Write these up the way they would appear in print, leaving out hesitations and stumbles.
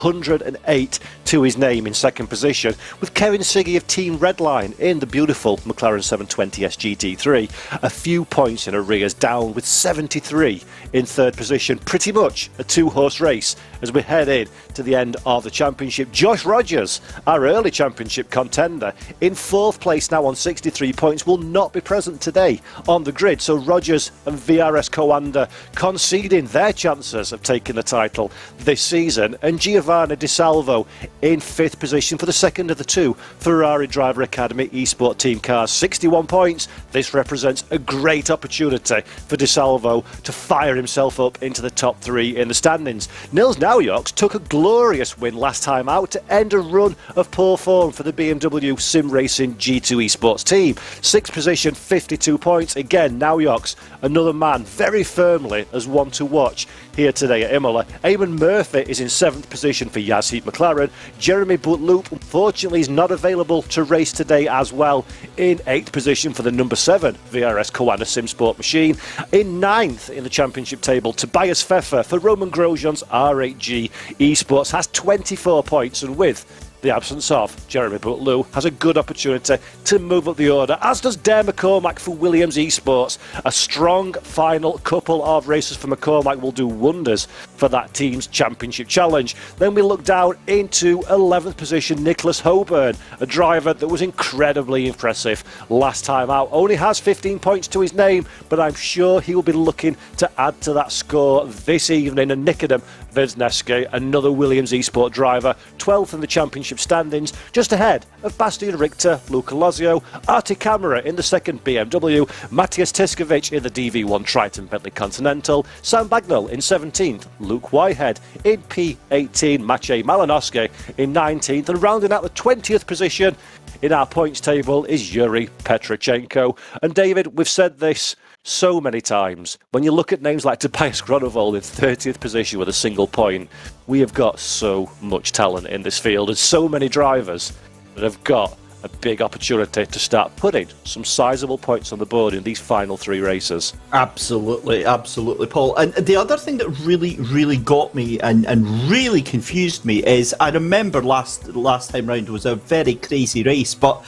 108 to his name in second position, with Kevin Siggy of Team Redline in the beautiful McLaren 720S GT3 a few points in arrears, down with 73 in third position. Pretty much a two-horse race as we head in to the end of the championship. Josh Rogers, our early championship contender, in fourth place now on 63 points, will not be present today on the grid, so Rogers and VRS Coanda conceding their chances of taking the title this season, and Giovanni Di Salvo in fifth position for the second of the two Ferrari Driver Academy eSport team cars. 61 points. This represents a great opportunity for Di Salvo to fire himself up into the top three in the standings. Nils Naujoks took a glorious win last time out to end a run of poor form for the BMW Sim Racing G2 eSports team. Sixth position, 52 points. Again, Naujoks, another man very firmly as one to watch here today at Imola. Eamon Murphy is in seventh position for Yazheep McLaren. Jeremy Boutloop, unfortunately, is not available to race today as well, in eighth position for the number 7 VRS Coanda Simsport machine. In ninth in the championship table, Tobias Pfeffer for Roman Grosjean's R8G eSports has 24 points, and with the absence of Jeremy Boutloop, has a good opportunity to move up the order, as does Dare McCormack for Williams Esports. A strong final couple of races for McCormack will do wonders for that team's championship challenge. Then we look down into 11th position, Nicholas Hoburn, a driver that was incredibly impressive last time out. Only has 15 points to his name, but I'm sure he will be looking to add to that score this evening. And Nikodem Vezneski, another Williams Esport driver, 12th in the championship standings, just ahead of Bastian Richter, Luca Lozio, Artie Camera in the second BMW, Matthias Tiskovic in the DV1 Triton Bentley Continental, Sam Bagnall in 17th, Luke Whitehead in P18, Maciej Malinowski in 19th, and rounding out the 20th position in our points table is Yuri Petrochenko. And David, we've said this so many times, when you look at names like Tobias Gronewold in 30th position with a single point, we have got so much talent in this field and so many drivers that have got a big opportunity to start putting some sizable points on the board in these final three races. Absolutely, absolutely, Paul. And the other thing that really got me and really confused me is, I remember last time round was a very crazy race, but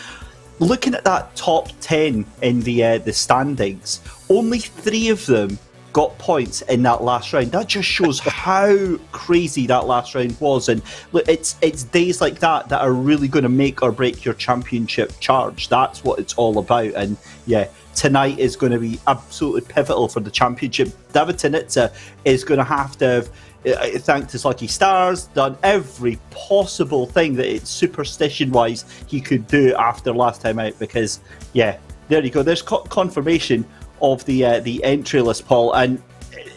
looking at that top 10 in the standings, only 3 of them got points in that last round. That just shows how crazy that last round was. And look, it's days like that that are really going to make or break your championship charge. That's what it's all about. And yeah, tonight is going to be absolutely pivotal for the championship. David Tinitza is going to have thanked his lucky stars, done every possible thing that it's superstition-wise he could do after last time out, because, yeah, there you go. There's confirmation of the entry list, Paul, and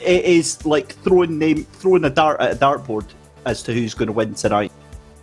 it is like throwing a dart at a dartboard as to who's going to win tonight.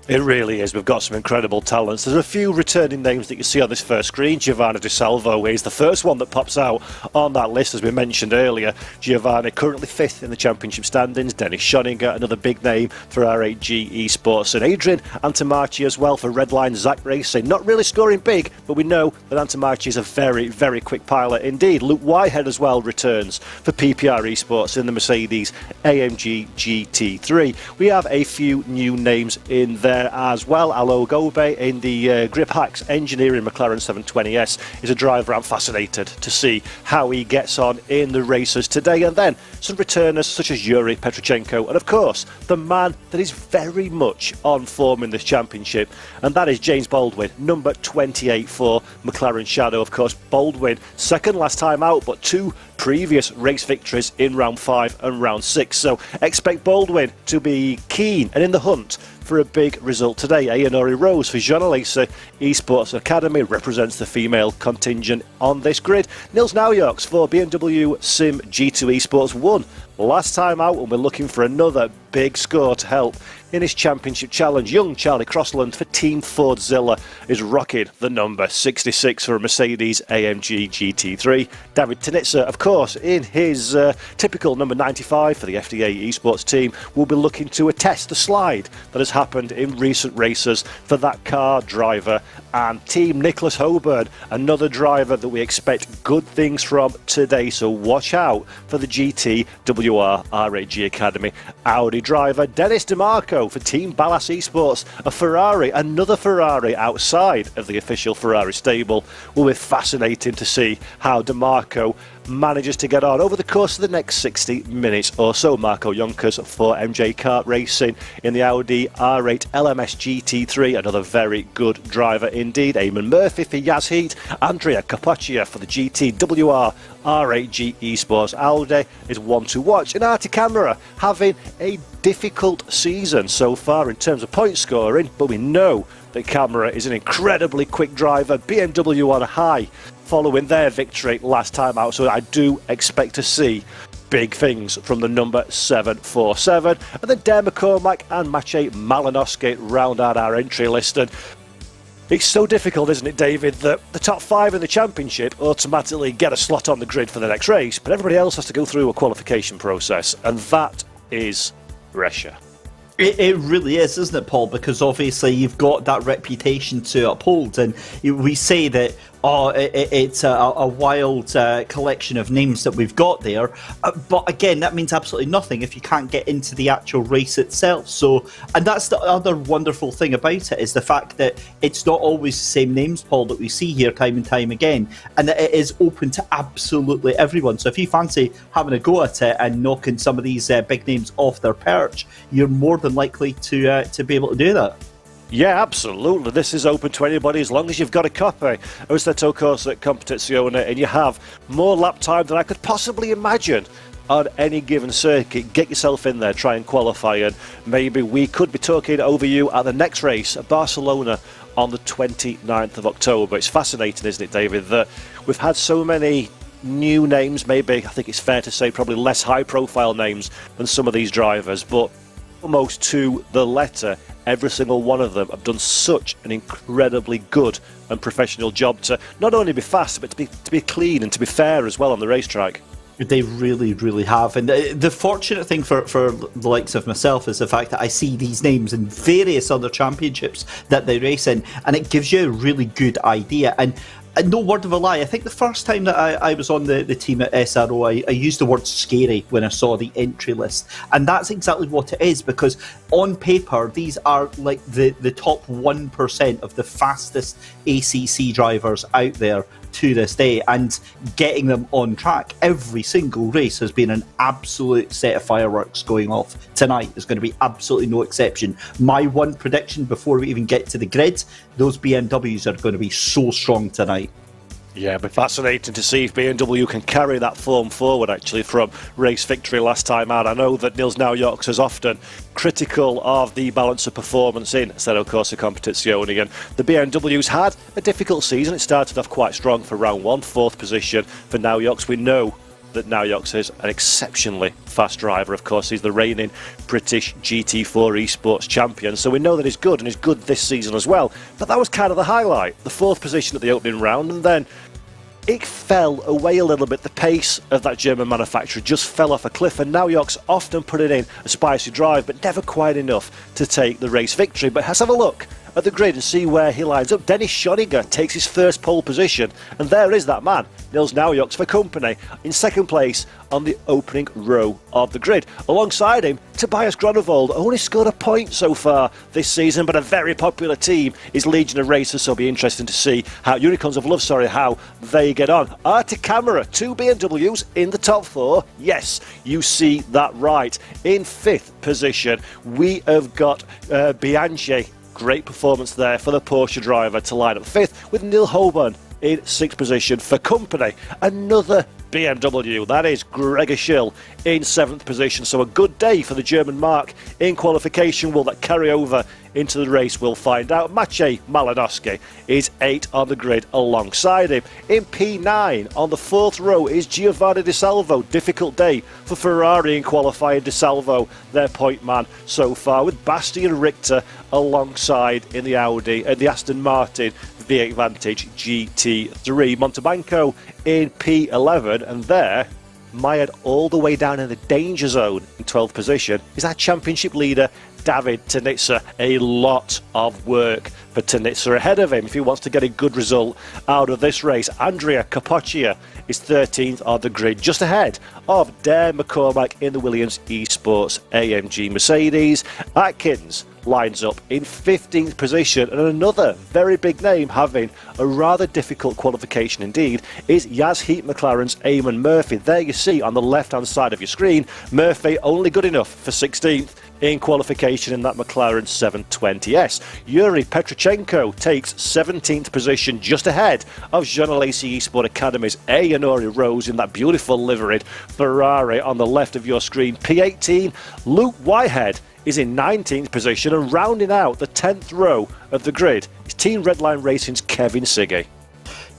It really is. We've got some incredible talents. There's a few returning names that you see on this first screen. Giovanni Di Salvo is the first one that pops out on that list, as we mentioned earlier. Giovanni currently 5th in the championship standings. Dennis Schoninger, another big name for R8G Esports. And Adrian Antomarchi as well for Redline Zach Racing. Not really scoring big, but we know that Antomarchi is a very, very quick pilot indeed. Luke Whitehead as well returns for PPR Esports in the Mercedes AMG GT3. We have a few new names in there as well. Alo Gobe in the Grip Hacks Engineering McLaren 720S is a driver I'm fascinated to see how he gets on in the races today. And then some returners such as Yuri Petrochenko, and of course the man that is very much on form in this championship, and that is James Baldwin, number 28 for McLaren Shadow. Of course, Baldwin second last time out, but 2 previous race victories in round 5 and round 6, so expect Baldwin to be keen and in the hunt for a big result today. Ayanori Rose for Jean-Alisa Esports Academy represents the female contingent on this grid. Nils Naujoks for BMW Sim G2 Esports won last time out, and we're looking for another big score to help in his championship challenge. Young Charlie Crossland for Team Fordzilla is rocking the number 66 for a Mercedes AMG GT3. David Tinitza, of course, in his typical number 95 for the FDA Esports team, will be looking to attest the slide that has happened in recent races for that car driver. And Team Nicholas Hoburn, another driver that we expect good things from today, so watch out for the GT WR R8G Academy Audi driver. Dennis DeMarco Marco for Team Ballas Esports. A Ferrari, another Ferrari outside of the official Ferrari stable. Will be fascinating to see how DeMarco manages to get on over the course of the next 60 minutes or so. Marco Jonkers for MJ Kart Racing in the Audi R8 LMS GT3, another very good driver indeed. Eamon Murphy for Yas Heat, Andrea Capoccia for the GTWR R8G Esports. Audi is one to watch, and Artie Camera having a difficult season so far in terms of point scoring, but we know that Camera is an incredibly quick driver. BMW on a high following their victory last time out, so I do expect to see big things from the number 747. And then Dare McCormack and Maciej Malinowski round out our entry list. And it's so difficult, isn't it, David, that the top 5 in the championship automatically get a slot on the grid for the next race, but everybody else has to go through a qualification process, and that is pressure. It really is, isn't it, Paul? Because obviously you've got that reputation to uphold, and we say that it's a wild collection of names that we've got there, but again, that means absolutely nothing if you can't get into the actual race itself. So, and that's the other wonderful thing about it, is the fact that it's not always the same names, Paul, that we see here time and time again, and that it is open to absolutely everyone. So if you fancy having a go at it and knocking some of these big names off their perch, you're more than likely to be able to do that. Yeah, absolutely. This is open to anybody as long as you've got a copy of Assetto Corsa Competizione and you have more lap time than I could possibly imagine on any given circuit. Get yourself in there, try and qualify, and maybe we could be talking over you at the next race at Barcelona on the 29th of October. It's fascinating, isn't it, David, that we've had so many new names, maybe, I think it's fair to say, probably less high-profile names than some of these drivers, but almost to the letter, every single one of them have done such an incredibly good and professional job to not only be fast, but to be clean and to be fair as well on the racetrack. They really, really have. And the fortunate thing for the likes of myself is the fact that I see these names in various other championships that they race in, and it gives you a really good idea. And no word of a lie, I think the first time that I was on the team at SRO, I used the word scary when I saw the entry list. And that's exactly what it is, because on paper, these are like the top 1% of the fastest ACC drivers out there to this day, and getting them on track every single race has been an absolute set of fireworks going off. Tonight is going to be absolutely no exception. My one prediction before we even get to the grid, those BMWs are going to be so strong tonight. Yeah, it'll be fascinating to see if BMW can carry that form forward, actually, from race victory last time out. I know that Nils Naujoks is often critical of the balance of performance in Assetto Corsa Competizione, and the BMW's had a difficult season. It started off quite strong for round one, 4th position for Naujoks. We know that Naujoks is an exceptionally fast driver. Of course, he's the reigning British GT4 Esports champion, so we know that he's good, and he's good this season as well. But that was kind of the highlight, the 4th position at the opening round, and then it fell away a little bit. The pace of that German manufacturer just fell off a cliff, and Naujoks often put it in a spicy drive, but never quite enough to take the race victory. But let's have a look at the grid and see where he lines up. Dennis Schoeniger takes his first pole position, and there is that man, Nils Naujoks for company, in second place on the opening row of the grid. Alongside him, Tobias Gronewold only scored a point so far this season, but a very popular team is Legion of Racers, so it'll be interesting to see how Unicorns of Love, how they get on. Artie Camera, 2 BMWs in the top 4. Yes, you see that right. In 5th position, we have got Bianchi. Great performance there for the Porsche driver to line up 5th, with Neil Holborn in 6th position for company. Another BMW, that is Gregor Schill in 7th position. So a good day for the German mark in qualification. Will that carry over into the race? We'll find out. Maciej Malinowski is 8 on the grid alongside him. In P9 on the 4th row is Giovanni Di Salvo. Difficult day for Ferrari in qualifying. Di Salvo, their point man so far, with Bastian Richter alongside in the Audi and the Aston Martin V8 Vantage GT3. Montebanco in P11, and there, mired all the way down in the danger zone in 12th position, is our championship leader, David Tanitsa. A lot of work for Tanitsa ahead of him if he wants to get a good result out of this race. Andrea Capoccia is 13th on the grid, just ahead of Dare McCormack in the Williams Esports AMG Mercedes. Atkins lines up in 15th position, and another very big name having a rather difficult qualification indeed is Yas Heat McLaren's Eamon Murphy. There you see on the left hand side of your screen, Murphy only good enough for 16th in qualification in that McLaren 720S. Yuri Petrochenko takes 17th position, just ahead of Jean Alesi Esport Academy's Ayanori Rose in that beautiful liveried Ferrari on the left of your screen. P18, Luke Whitehead is in 19th position, and rounding out the 10th row of the grid is Team Redline Racing's Kevin Siggy.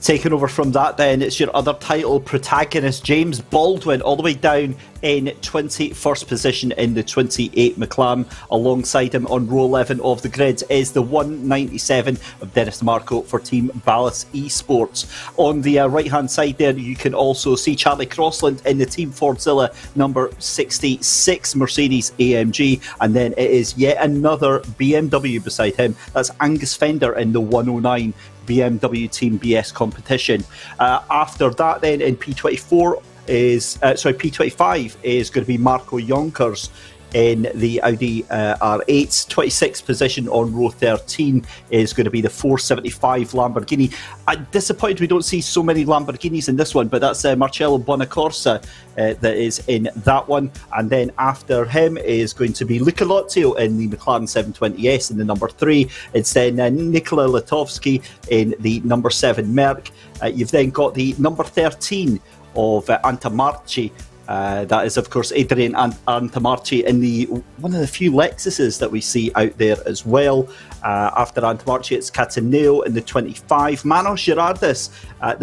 Taking over from that then, it's your other title protagonist, James Baldwin, all the way down in 21st position in the 28 McLaren. Alongside him on row 11 of the grid is the 197 of Dennis DeMarco for Team Ballas Esports. On the right-hand side there, you can also see Charlie Crossland in the Team Fordzilla number 66 Mercedes AMG, and then it is yet another BMW beside him. That's Angus Fender in the 109 BMW Team BS competition. After that then in P25 is going to be Marco Yonkers in the Audi R8. 26th position on row 13 is going to be the 475 Lamborghini. I'm disappointed we don't see so many Lamborghinis in this one, but that's Marcello Bonacorsa that is in that one. And then after him is going to be Luca Lozio in the McLaren 720S in the number 3. It's then Nikola Latovsky in the number 7 Merc. You've then got the number 13 of Antamarchi. That is, of course, Adrian Antamarchi in the one of the few Lexuses that we see out there as well. After Antamarchi, it's Cataneo in the 25. Manos Girardis, a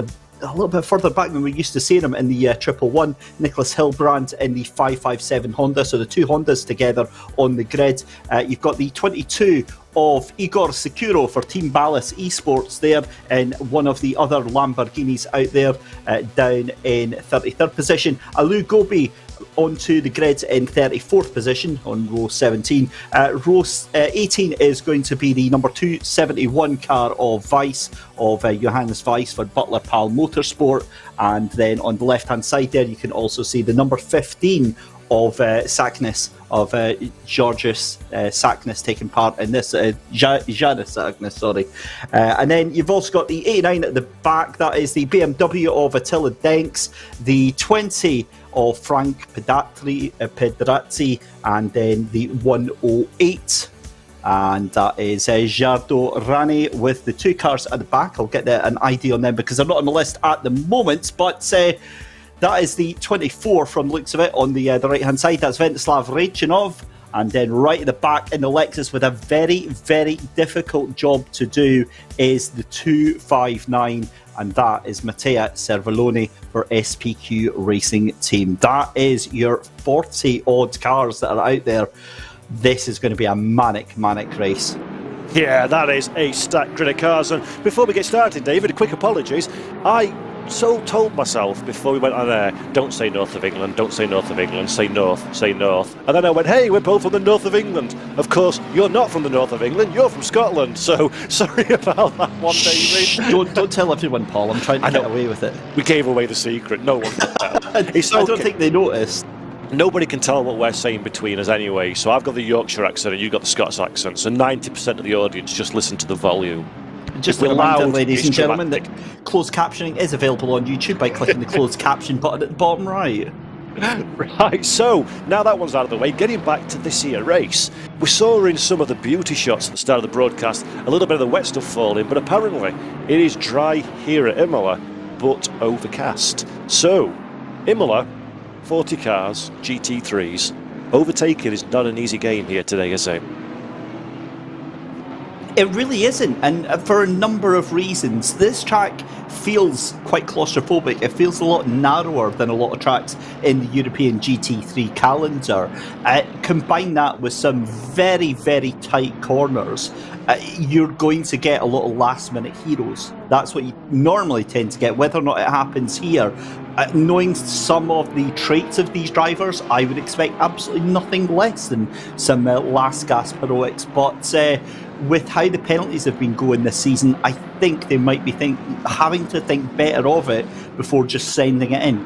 little bit further back than we used to see him in the 111. Nicholas Hilbrand in the 557 Honda. So the two Hondas together on the grid. You've got the 22 of Igor Securo for Team Ballas Esports there, and one of the other Lamborghinis out there down in 33rd position. Alu Gobi onto the grid in 34th position on row 17. Row 18 is going to be the number 271 car of Weiss, of Johannes Weiss for Butler Pal Motorsport. And then on the left hand side there, you can also see the number 15 of Saknis, of Georgios Saknis taking part in this, Janis Saknis, sorry. And then you've also got the 89 at the back, that is the BMW of Attila Denks, the 20 of Frank Pedrazzi, and then the 108. And that is Jardo Rani with the two cars at the back. I'll get an ID on them because they're not on the list at the moment, but that is the 24 from the looks of it on the right-hand side. That's Ventislav Rechinov. And then right at the back in the Lexus with a very, very difficult job to do is the 259. And that is Mattia Cervelloni for SPQ Racing Team. That is your 40-odd cars that are out there. This is going to be a manic race. Yeah, that is a stacked grid of cars. And before we get started, David, quick apologies. I so told myself before we went on air, don't say north of England, don't say north of England, say north, say north. And then I went, hey, we're both from the north of England. Of course, you're not from the north of England, you're from Scotland. So sorry about that one, David. Don't tell everyone, Paul. I'm trying to get away with it. We gave away the secret. No one can tell. I don't think they noticed. Nobody can tell what we're saying between us anyway. So I've got the Yorkshire accent and you've got the Scots accent. So 90% of the audience just listen to the volume. Just a reminder, ladies and gentlemen, that closed captioning is available on YouTube by clicking the closed caption button at the bottom right. Right, so now that one's out of the way, getting back to this here race, we saw in some of the beauty shots at the start of the broadcast a little bit of the wet stuff falling, but apparently it is dry here at Imola, but overcast. So, Imola, 40 cars, GT3s, overtaking is not an easy game here today, is it? It really isn't, and for a number of reasons. This track feels quite claustrophobic. It feels a lot narrower than a lot of tracks in the European GT3 calendar. Combine that with some very, very tight corners, you're going to get a lot of last-minute heroes That's what you normally tend to get. Whether or not it happens here, knowing some of the traits of these drivers, I would expect absolutely nothing less than some last gasp heroics. But with how the penalties have been going this season, I think they might be having to think better of it before just sending it in.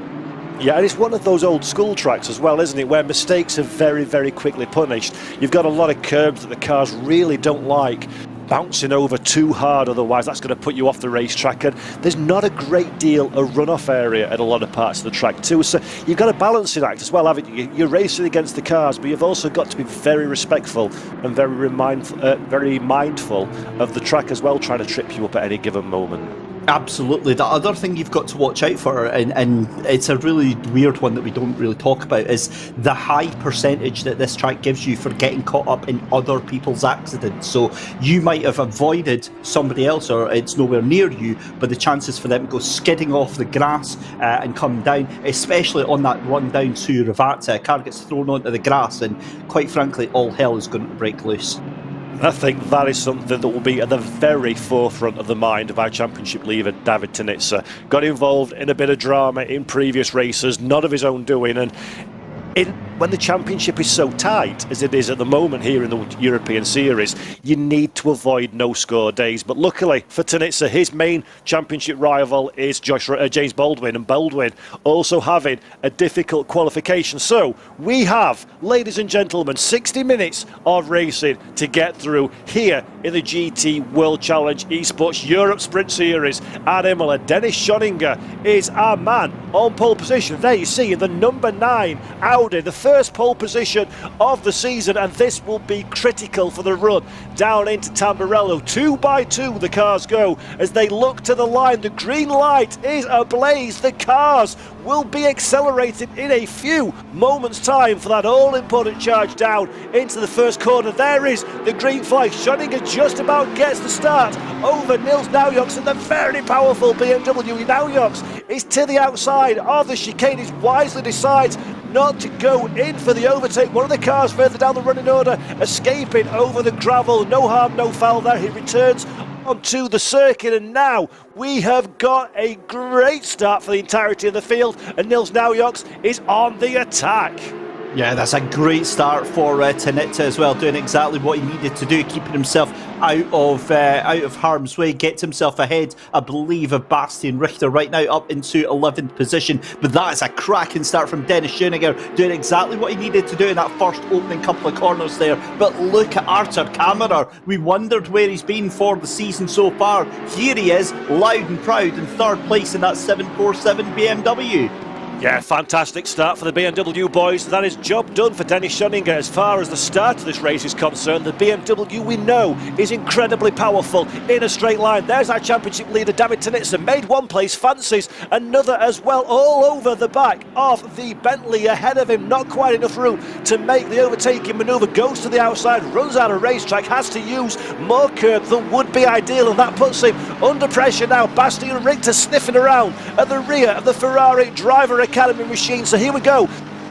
Yeah, and it's one of those old school tracks as well, isn't it, where mistakes are very, very quickly punished. You've got a lot of curbs that the cars really don't like bouncing over too hard, otherwise that's going to put you off the racetrack, and there's not a great deal of runoff area at a lot of parts of the track too, so you've got a balancing act as well, haven't you? You're racing against the cars, but you've also got to be very respectful and very mindful of the track as well, trying to trip you up at any given moment. Absolutely. The other thing you've got to watch out for, and it's a really weird one that we don't really talk about, is the high percentage that this track gives you for getting caught up in other people's accidents. So you might have avoided somebody else, or it's nowhere near you, but the chances for them to go skidding off the grass and come down, especially on that run down to Ravazza, a car gets thrown onto the grass, and quite frankly, all hell is going to break loose. I think that is something that will be at the very forefront of the mind of our championship leader, David Tanitsa. Got involved in a bit of drama in previous races, not of his own doing, and when the championship is so tight as it is at the moment here in the European Series, you need to avoid no-score days. But luckily for Tanitsa, his main championship rival is James Baldwin, and Baldwin also having a difficult qualification. So we have, ladies and gentlemen, 60 minutes of racing to get through here in the GT World Challenge Esports Europe Sprint Series at Imola. Dennis Schoninger is our man on pole position. There you see in the number 9 Audi, the first pole position of the season, and this will be critical for the run down into Tamburello. 2 by 2 the cars go as they look to the line. The green light is ablaze. The cars will be accelerated in a few moments time for that all-important charge down into the first corner. There is the green flag. Schoninger just about gets the start over Nils Naujoks and the very powerful BMW. Naujoks is to the outside of the chicane. He wisely decides not to go in for the overtake. One of the cars further down the running order escaping over the gravel. No harm, no foul there. He returns onto the circuit, and now we have got a great start for the entirety of the field, and Nils Naujoks is on the attack. Yeah, that's a great start for Tanitsa as well, doing exactly what he needed to do, keeping himself out of harm's way, gets himself ahead, I believe, of Bastian Richter right now up into 11th position. But that is a cracking start from Dennis Schoninger, doing exactly what he needed to do in that first opening couple of corners there. But look at Artur Kammerer. We wondered where he's been for the season so far. Here he is, loud and proud in third place in that 747 BMW. Yeah, fantastic start for the BMW boys. That is job done for Dennis Schoninger as far as the start of this race is concerned. The BMW we know is incredibly powerful in a straight line. There's our championship leader, David Tanitsa, made one place, fancies another as well, all over the back of the Bentley ahead of him. Not quite enough room to make the overtaking manoeuvre. Goes to the outside, runs out of racetrack, has to use more curb than would be ideal, and that puts him under pressure now. Bastian Richter sniffing around at the rear of the Ferrari Driver Academy machine. So here we go,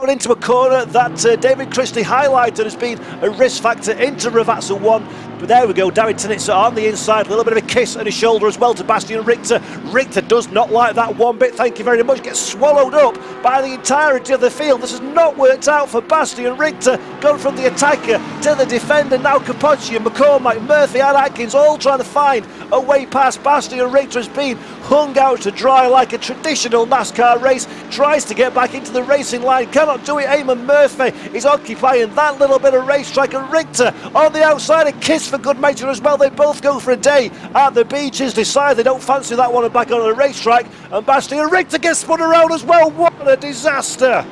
into a corner that David Christie highlighted as being a risk factor into Ravazza 1. But there we go, David Tanitsa on the inside, a little bit of a kiss on his shoulder as well to Bastian Richter. Richter does not like that one bit, thank you very much, gets swallowed up by the entirety of the field. This has not worked out for Bastian Richter, gone from the attacker to the defender. Now Capocci and McCormack, Murphy and Atkins all trying to find a way past. Bastian Richter has been hung out to dry like a traditional NASCAR race, tries to get back into the racing line, cannot do it. Eamon Murphy is occupying that little bit of racetrack, and Richter on the outside, a kiss for good measure as well. They both go for a day at the beaches, decide they don't fancy that one and back on the racetrack, and Bastian Richter gets spun around as well. What a disaster!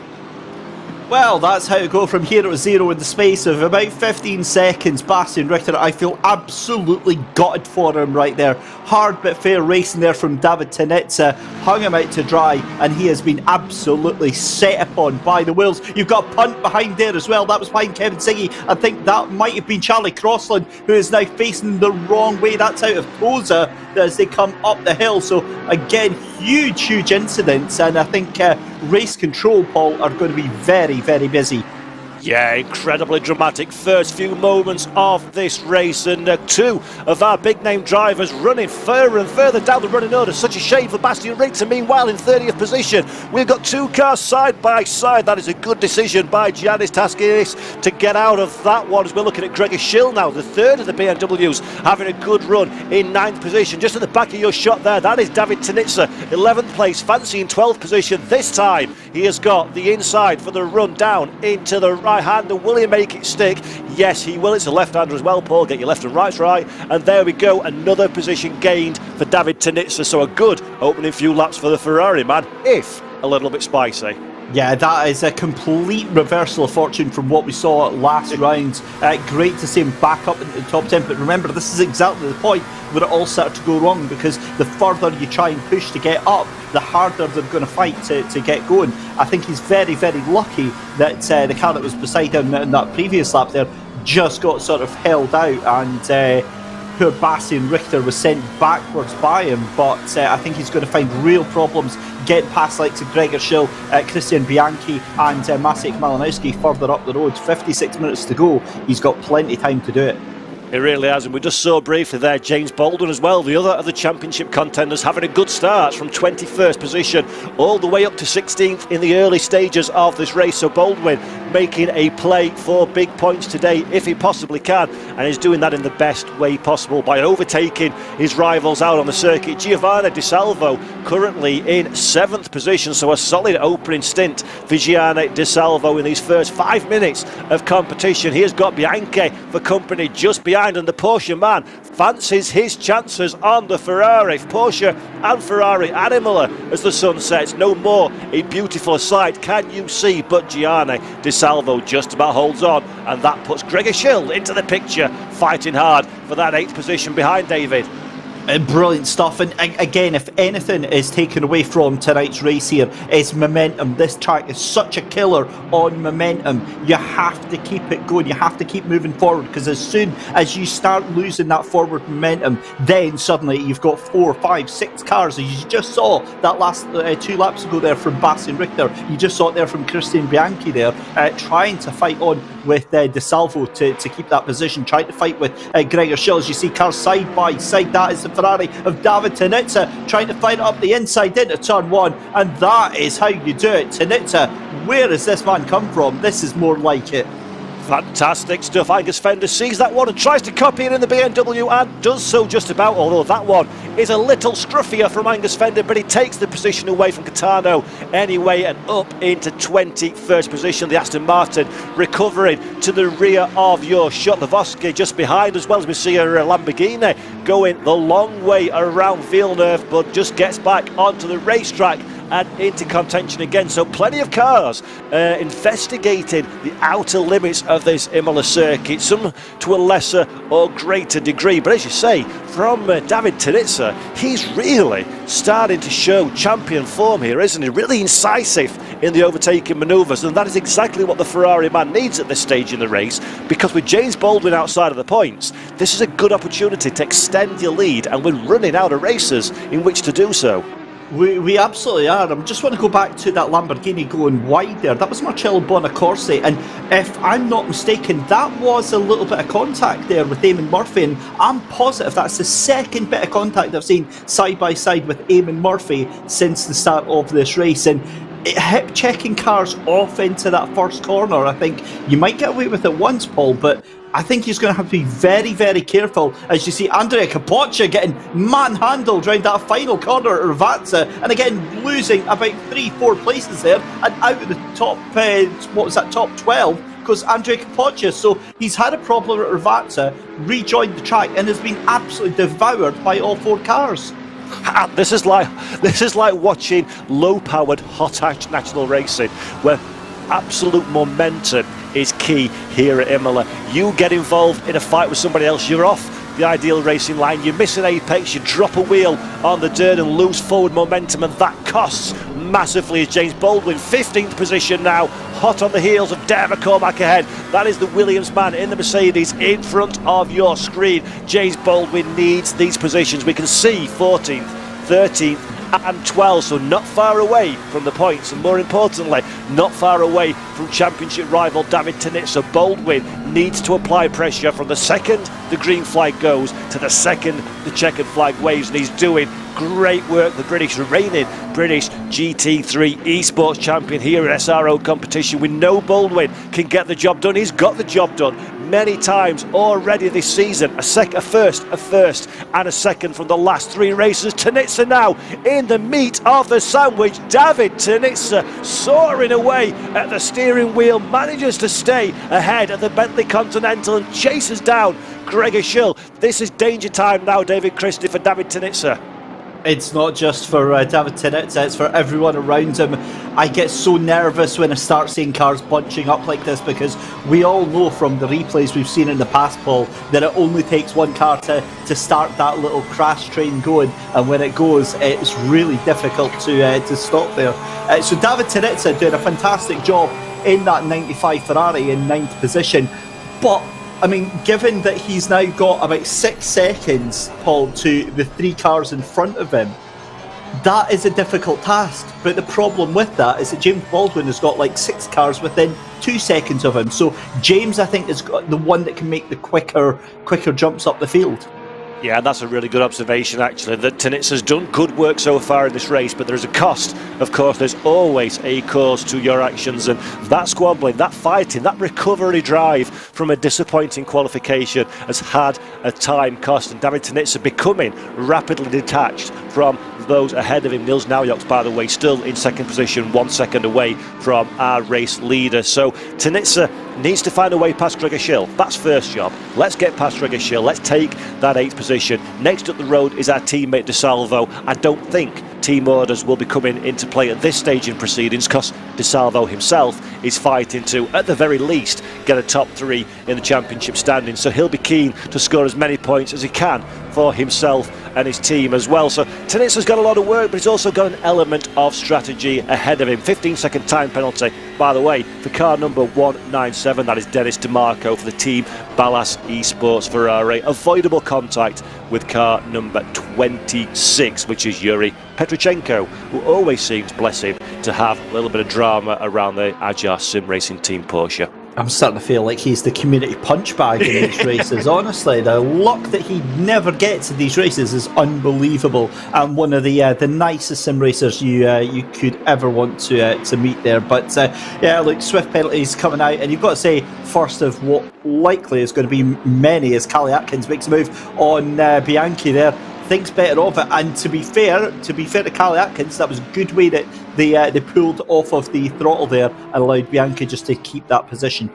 Well, that's how to go from hero to zero in the space of about 15 seconds. Bastian Richter, I feel absolutely gutted for him right there. Hard but fair racing there from David Tanitsa. Hung him out to dry, and he has been absolutely set upon by the Wills. You've got a punt behind there as well. That was behind Kevin Siggy. I think that might have been Charlie Crossland, who is now facing the wrong way. That's out of Toza as they come up the hill. So again, huge incidents, and I think race control, Paul, are going to be very busy. Yeah, incredibly dramatic first few moments of this race, and two of our big name drivers running further and further down the running order. Such a shame for Bastian Richter. Meanwhile, in 30th position, we've got two cars side by side. That is a good decision by Giannis Taskinis to get out of that one, as we're looking at Gregor Schill now, the third of the BMWs, having a good run in 9th position. Just at the back of your shot there, that is David Tanitsa, 11th place, fancy in 12th position. This time he has got the inside for the run down into the right hand, and will he make it stick? Yes, he will. It's a left-hander as well, Paul. Get your left and right's right. And there we go, another position gained for David Tanitsa. So a good opening few laps for the Ferrari man, if a little bit spicy. Yeah, that is a complete reversal of fortune from what we saw last round. Great to see him back up into the top 10, but remember, this is exactly the point where it all started to go wrong, because the further you try and push to get up, the harder they're going to fight to get going. I think he's very, very lucky that the car that was beside him in that previous lap there just got sort of held out, and poor Bastian Richter was sent backwards by him, but I think he's going to find real problems getting past like to Gregor Schill, Christian Bianchi and Maciej Malinowski further up the road. 56 minutes to go. He's got plenty of time to do it. It really has, and we just saw briefly there James Baldwin as well, the other of the championship contenders, having a good start from 21st position all the way up to 16th in the early stages of this race. So Baldwin making a play for big points today if he possibly can, and is doing that in the best way possible by overtaking his rivals out on the circuit. Giovanni Di Salvo currently in 7th position, so a solid opening stint for Giovanni Di Salvo in these first 5 minutes of competition. He has got Bianchi for company just behind, and the Porsche man fancies his chances on the Ferrari. Porsche and Ferrari at Imola as the sun sets. No more a beautiful sight can you see, but Gianni Di Salvo just about holds on, and that puts Gregor Schill into the picture, fighting hard for that 8th position behind David. Brilliant stuff, and again, if anything is taken away from tonight's race here, it's momentum. This track is such a killer on momentum. You have to keep it going, you have to keep moving forward, because as soon as you start losing that forward momentum, then suddenly you've got 4, 5, 6 cars, as you just saw that last 2 laps ago there from Bastian Richter. You just saw it there from Christian Bianchi there, trying to fight on with Di Salvo to keep that position, trying to fight with Gregor Schill. As you see cars side by side, that is the Ferrari of David Tanitsa trying to fight up the inside into turn 1, and that is how you do it. Tanitsa, where has this man come from? This is more like it. Fantastic stuff. Angus Fender sees that one and tries to copy it in the BMW, and does so just about, although that one is a little scruffier from Angus Fender, but he takes the position away from Catano anyway, and up into 21st position. The Aston Martin recovering to the rear of your shot. The Vosky just behind, as well as we see a Lamborghini going the long way around Villeneuve, but just gets back onto the racetrack and into contention again. So plenty of cars investigating the outer limits of this Imola circuit, some to a lesser or greater degree, but as you say, from David Tanitsa, he's really starting to show champion form here, isn't he? Really incisive in the overtaking manoeuvres, and that is exactly what the Ferrari man needs at this stage in the race, because with James Baldwin outside of the points, this is a good opportunity to extend your lead, and we're running out of races in which to do so. We absolutely are. I just want to go back to that Lamborghini going wide there. That was Marcello Bonacorsi, and if I'm not mistaken, that was a little bit of contact there with Eamon Murphy, and I'm positive that's the second bit of contact I've seen side by side with Eamon Murphy since the start of this race. And hip checking cars off into that first corner, I think you might get away with it once, Paul, but I think he's going to have to be very, very careful. As you see, Andrea Capoccia getting manhandled around that final corner at Ravazza, and again losing about 3-4 places there, and out of the top, top 12 goes Andrea Capoccia. So he's had a problem at Ravazza, rejoined the track, and has been absolutely devoured by all 4 cars. This is like watching low-powered hot hatch national racing, where absolute momentum is key here at Imola. You get involved in a fight with somebody else, you're off the ideal racing line, you miss an apex, you drop a wheel on the dirt and lose forward momentum, and that costs massively. As James Baldwin, 15th position now, hot on the heels of Dare McCormack ahead. That is the Williams man in the Mercedes in front of your screen. James Baldwin needs these positions. We can see 14th, 13th and 12, so not far away from the points, and more importantly, not far away from championship rival David Tinitza. Baldwin needs to apply pressure from the second the green flag goes to the second the checkered flag waves, and he's doing great work. The reigning British GT3 Esports champion here at SRO competition. We know Baldwin can get the job done. He's got the job done many times already this season. A first, and a second from the last 3 races. Tinitza now in the meat of the sandwich. David Tinitza soaring away at the steering wheel, manages to stay ahead of the Bentley Continental and chases down Gregor Schill. This is danger time now, David Christie, for David Tinitza. It's not just for David Tinitza, it's for everyone around him. I get so nervous when I start seeing cars bunching up like this, because we all know from the replays we've seen in the past, Paul, that it only takes one car to start that little crash train going, and when it goes, it's really difficult to stop there. So David Tinitza doing a fantastic job in that 95 Ferrari in 9th position, but I mean, given that he's now got about 6 seconds, Paul, to the 3 cars in front of him, that is a difficult task. But the problem with that is that James Baldwin has got like 6 cars within 2 seconds of him. So James, I think, is the one that can make the quicker jumps up the field. Yeah, that's a really good observation, actually, that Tinitza's done good work so far in this race, but there is a cost. Of course, there's always a cause to your actions, and that squabbling, that fighting, that recovery drive from a disappointing qualification has had a time cost, and David Tinitza becoming rapidly detached from those ahead of him. Nils Naujoks, by the way, still in second position, 1 second away from our race leader. So Tinitza needs to find a way past Gregor Schill. That's first job. Let's get past Gregor Schill. Let's take that 8th position. Next up the road is our teammate DeSalvo. I don't think team orders will be coming into play at this stage in proceedings, because DeSalvo himself is fighting to, at the very least, get a top 3 in the championship standing. So he'll be keen to score as many points as he can for himself and his team as well. So Tinitza's got a lot of work, but he's also got an element of strategy ahead of him. 15-second time penalty, by the way, for car number 197. That is Dennis DeMarco for the team Ballas Esports Ferrari. Avoidable contact with car number 26, which is Yuri Petrichenko, who always seems, bless him, to have a little bit of drama around the Ajar Sim Racing Team Porsche. I'm starting to feel like he's the community punch bag in these races. Honestly, the luck that he never gets in these races is unbelievable, and one of the nicest sim racers you could ever want to meet there. But yeah, look, swift penalties coming out, and you've got to say, first of what likely is going to be many, as Callie Atkins makes a move on Bianchi there. Thinks better of it, and to be fair to Callie Atkins, that was a good way that they pulled off of the throttle there and allowed Bianchi just to keep that position.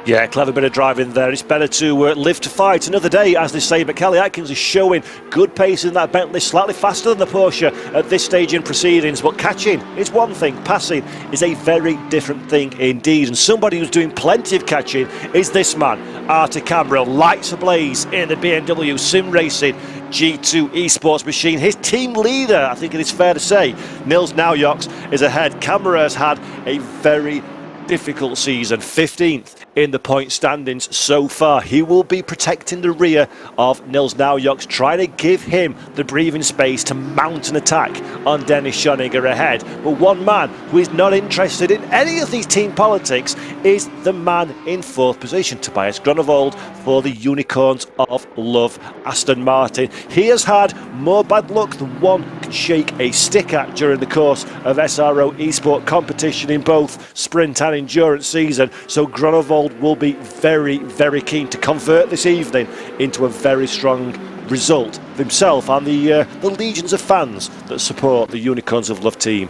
Yeah, clever bit of driving there. It's better to live to fight another day, as they say, but Callie Atkins is showing good pace in that Bentley, slightly faster than the Porsche at this stage in proceedings, but catching is one thing, passing is a very different thing indeed, and somebody who's doing plenty of catching is this man, Artur Camero, lights ablaze in the BMW Sim Racing G2 Esports machine. His team leader, I think it is fair to say, Nils Naujoks, is ahead. Camero has had a very difficult season, 15th in the point standings so far. He will be protecting the rear of Nils Naujoks, trying to give him the breathing space to mount an attack on Dennis Schoninger ahead. But one man who is not interested in any of these team politics is the man in 4th position, Tobias Grunewald for the Unicorns of Love, Aston Martin. He has had more bad luck than one can shake a stick at during the course of SRO Esport competition in both sprint and endurance season, so Grunewald will be very, very keen to convert this evening into a very strong result for himself and the legions of fans that support the Unicorns of Love team.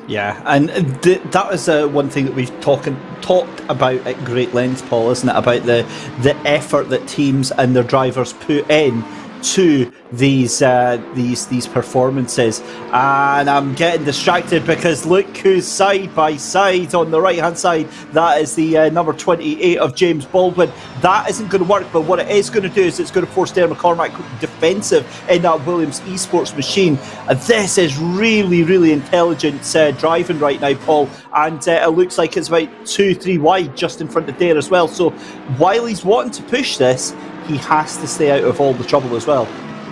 Yeah, and that is one thing that we've talked about at great length, Paul, isn't it? About the effort that teams and their drivers put in to these performances. And I'm getting distracted because look who's side by side on the right hand side. That is the number 28 of James Baldwin. That isn't going to work, but what it is going to do is it's going to force Darren McCormack defensive in that Williams Esports machine. And this is really, really intelligent driving right now, Paul, and it looks like it's about 2-3 wide just in front of Dare as well. So while he's wanting to push this, he has to stay out of all the trouble as well.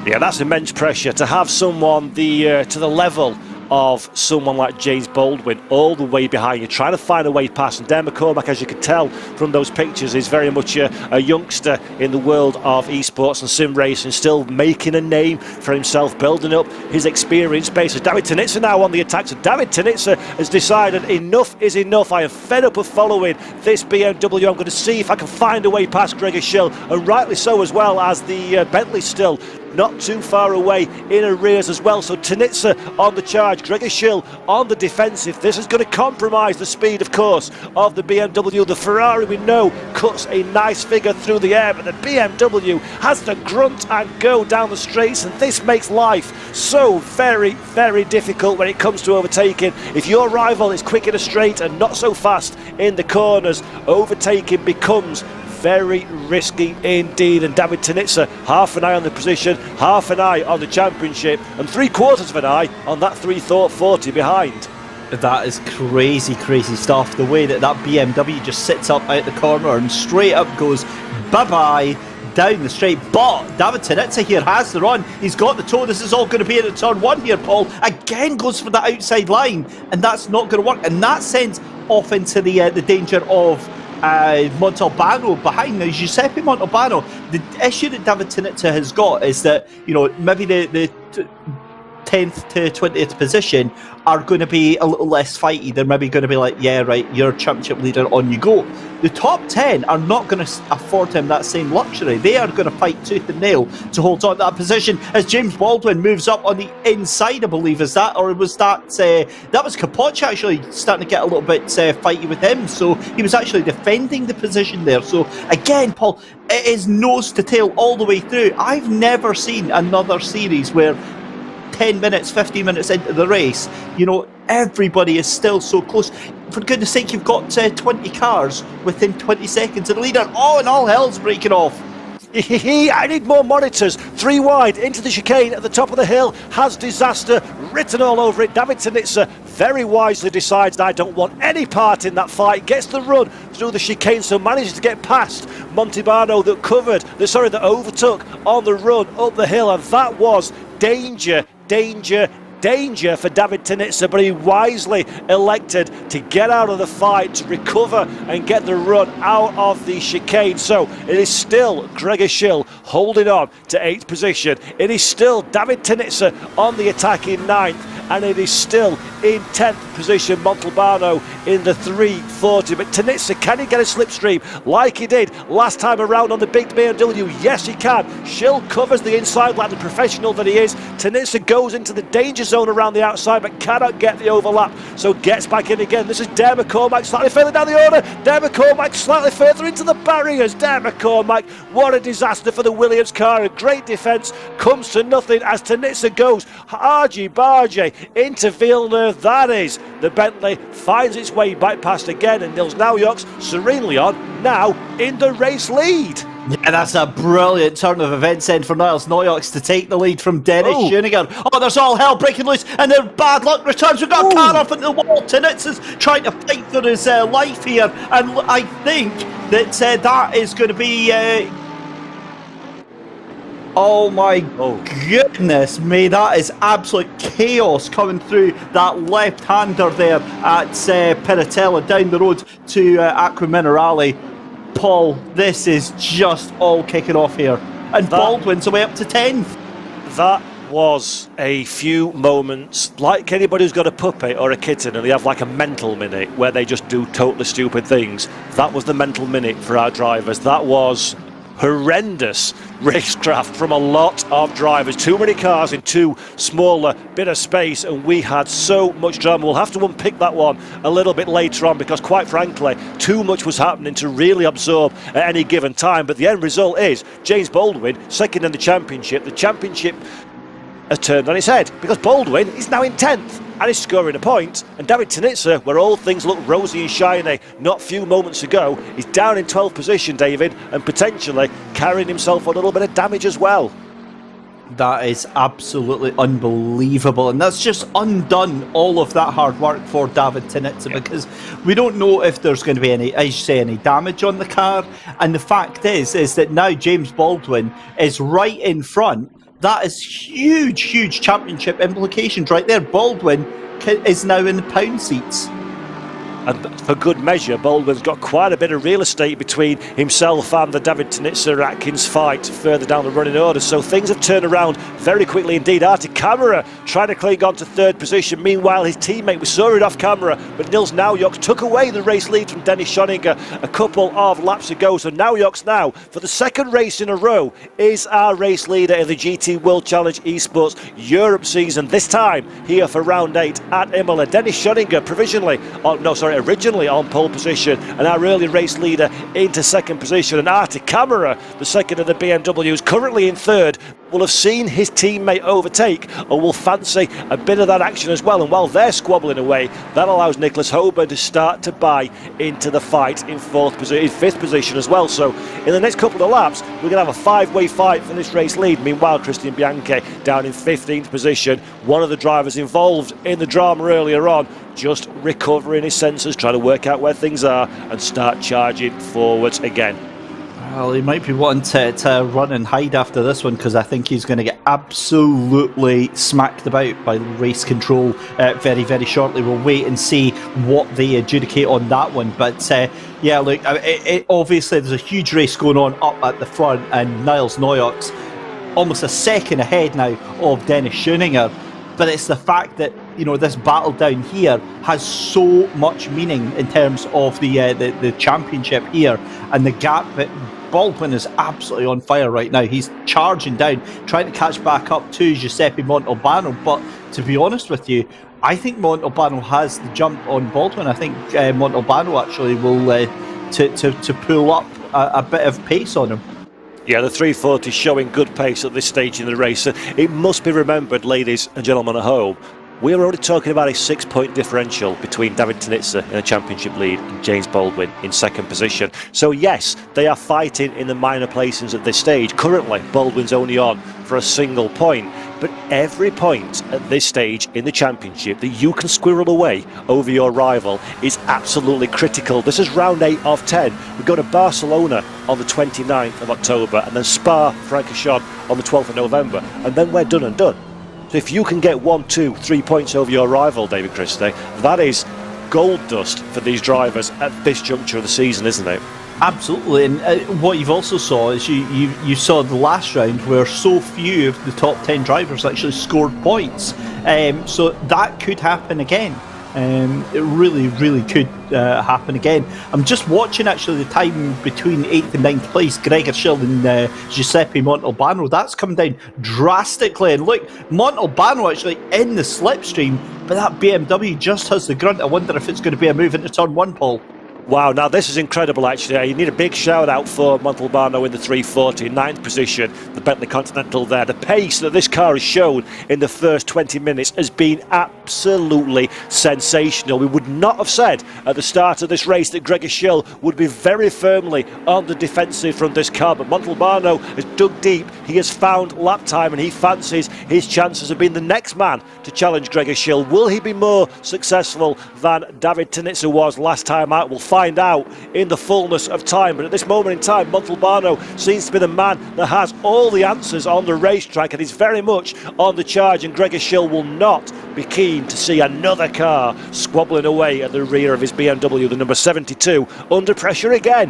Yeah, that's immense pressure to have someone to the level of someone like James Baldwin all the way behind you, trying to find a way past. And Dan McCormack, as you can tell from those pictures, is very much a youngster in the world of esports and sim racing, still making a name for himself, building up his experience base. So David Tanitsa now on the attack. So David Tanitsa has decided enough is enough. I am fed up of following this BMW. I'm going to see if I can find a way past Gregor Schill, and rightly so, as well as the Bentley still not too far away in arrears as well. So Tanitsa on the charge, Gregor Schill on the defensive. This is going to compromise the speed, of course, of the BMW. The Ferrari, we know, cuts a nice figure through the air, but the BMW has to grunt and go down the straights, and this makes life so very, very difficult when it comes to overtaking. If your rival is quick in a straight and not so fast in the corners, overtaking becomes very risky indeed. And David Tanitsa, half an eye on the position, half an eye on the championship, and 3/4 of an eye on that 340 behind. That is crazy, crazy stuff. The way that BMW just sits up out the corner and straight up goes bye-bye down the straight. But David Tanitsa here has the run. He's got the toe. This is all going to be in turn one here, Paul. Again goes for the outside line, and that's not going to work. And that sends off into the danger of Montalbano behind. Now, Giuseppe Montalbano, the issue that David Tanitsa has got is that, you know, maybe the 10th to 20th position are going to be a little less fighty. They're maybe going to be like, yeah, right, you're championship leader, on you go. The top 10 are not going to afford him that same luxury. They are going to fight tooth and nail to hold on to that position as James Baldwin moves up on the inside, I believe. Is that, or was that that was Capoccia actually starting to get a little bit fighty with him, so he was actually defending the position there. So again, Paul, it is nose to tail all the way through. I've never seen another series where 10 minutes, 15 minutes into the race, you know, everybody is still so close. For goodness sake, you've got 20 cars within 20 seconds of the leader. Oh, and all hell's breaking off. I need more monitors. 3 wide into the chicane at the top of the hill. Has disaster written all over it. David Tanitsa very wisely decides, I don't want any part in that fight. Gets the run through the chicane, so manages to get past Montalbano that overtook on the run up the hill, and that was danger for David Tanitsa, but he wisely elected to get out of the fight, to recover and get the run out of the chicane. So it is still Gregor Schill holding on to 8th position. It is still David Tanitsa on the attack in 9th, and it is still in 10th position Montalbano in the 340. But Tanitsa, can he get a slipstream like he did last time around on the big BMW? Yes, he can. Schill covers the inside like the professional that he is. Tanitsa goes into the danger zone around the outside but cannot get the overlap, so gets back in again. This is Dare McCormack slightly further down the order. Dare McCormack slightly further into the barriers. Dare McCormack, what a disaster for the Williams car. A great defence comes to nothing as Tanitsa goes argy-bargy into Villeneuve. That is the Bentley, finds its way back past again, and Nils Naujoks serenely on, now in the race lead. Yeah, that's a brilliant turn of events then for Niles Naujoks to take the lead from Dennis Schoeniger. Oh, there's all hell breaking loose, and then bad luck returns. We've got a car off into the wall. Tanitsa's trying to fight for his life here, and I think that that is going to be... Oh my goodness me, that is absolute chaos coming through that left-hander there at Piratella down the road to Acqua Minerale. Paul, this is just all kicking off here. And Baldwin's away up to 10th. That was a few moments like anybody who's got a puppy or a kitten and they have like a mental minute where they just do totally stupid things. That was the mental minute for our drivers. That was horrendous racecraft from a lot of drivers. Too many cars in too smaller bit of space, and we had so much drama. We'll have to unpick that one a little bit later on because, quite frankly, too much was happening to really absorb at any given time. But the end result is James Baldwin second in the championship. The championship has turned on its head because Baldwin is now in 10th and is scoring a point, and David Tanitsa, where all things look rosy and shiny not few moments ago, is down in 12th position, David, and potentially carrying himself a little bit of damage as well. That is absolutely unbelievable, and that's just undone all of that hard work for David Tanitsa because we don't know if there's going to be any, as you say, any damage on the car. And the fact is that now James Baldwin is right in front, That is huge championship implications right there. Baldwin is now in the pound seats. And for good measure, Baldwin's got quite a bit of real estate between himself and the David Tenitzer-Atkins fight further down the running order. So things have turned around very quickly indeed. Artie Camera trying to cling on to third position. Meanwhile, his teammate was soaring off camera, but Nils Naujoks took away the race lead from Dennis Schoninger a couple of laps ago. So Naujoks now, for the second race in a row, is our race leader in the GT World Challenge Esports Europe season. This time here for round 8 at Imola. Dennis Schoninger originally on pole position, and our early race leader into second position. And Artie Camera, the second of the BMWs, currently in third, will have seen his teammate overtake, or will fancy a bit of that action as well. And while they're squabbling away, that allows Nicholas Hoban to start to buy into the fight in fifth position as well. So in the next couple of laps, we're going to have a five-way fight for this race lead. Meanwhile, Christian Bianchi down in 15th position, one of the drivers involved in the drama earlier on, just recovering his senses, trying to work out where things are and start charging forwards again. Well, he might be wanting to run and hide after this one, because I think he's going to get absolutely smacked about by race control very shortly. We'll wait and see what they adjudicate on that one. But yeah, look, obviously there's a huge race going on up at the front, and Nils Naujoks almost a second ahead now of Dennis Schoninger. But it's the fact that, you know, this battle down here has so much meaning in terms of the championship here, and the gap that Baldwin is absolutely on fire right now. He's charging down, trying to catch back up to Giuseppe Montalbano. But to be honest with you, I think Montalbano has the jump on Baldwin. I think Montalbano actually will to pull up a bit of pace on him. Yeah, the 340 showing good pace at this stage in the race. It must be remembered, ladies and gentlemen at home, we're already talking about a 6-point differential between David Tenitzer in the championship lead and James Baldwin in second position. So yes, they are fighting in the minor placings at this stage. Currently, Baldwin's only on for a single point. But every point at this stage in the championship that you can squirrel away over your rival is absolutely critical. This is round 8 of 10. We go to Barcelona on the 29th of October, and then Spa-Francorchamps on the 12th of November, and then we're done and done. So if you can get 1, 2, 3 points over your rival, David Christie, that is gold dust for these drivers at this juncture of the season, isn't it? Absolutely, and what you've also saw is you saw the last round where so few of the top 10 drivers actually scored points. So that could happen again. It really could happen again. I'm just watching actually the time between 8th and 9th place, Gregor Schill and Giuseppe Montalbano. That's come down drastically, and look, Montalbano actually in the slipstream, but that BMW just has the grunt. I wonder if it's going to be a move into turn 1, Paul. Wow, now this is incredible actually. You need a big shout out for Montalbano in the 340, 9th position, the Bentley Continental there. The pace that this car has shown in the first 20 minutes has been absolutely sensational. We would not have said at the start of this race that Gregor Schill would be very firmly on the defensive from this car, but Montalbano has dug deep, he has found lap time, and he fancies his chances of being the next man to challenge Gregor Schill. Will he be more successful than David Tenitzer was last time out? We'll find out in the fullness of time, but at this moment in time, Montalbano seems to be the man that has all the answers on the racetrack and is very much on the charge, and Gregor Schill will not be keen to see another car squabbling away at the rear of his BMW, the number 72, under pressure again.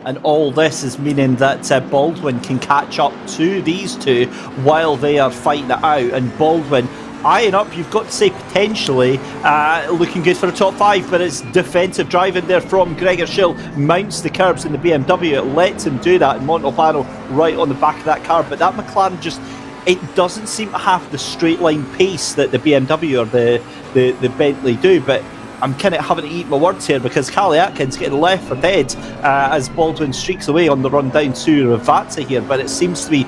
And all this is meaning that Baldwin can catch up to these two while they are fighting it out, and Baldwin eyeing up, you've got to say, potentially looking good for a top 5, but it's defensive driving there from Gregor Schill. Mounts the curbs in the BMW, it lets him do that, and Montalbano right on the back of that car. But that McLaren just, it doesn't seem to have the straight line pace that the BMW or the Bentley do. But I'm kind of having to eat my words here, because Callie Atkins getting left for dead as Baldwin streaks away on the run down to Ravazza here. But it seems to be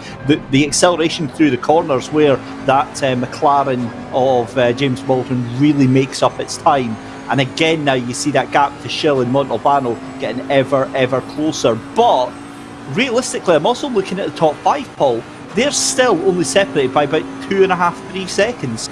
the acceleration through the corners where that McLaren of James Baldwin really makes up its time. And again, now you see that gap to Schill and Montalbano getting ever closer. But realistically, I'm also looking at the top 5, Paul. They're still only separated by about 2.5-3 seconds.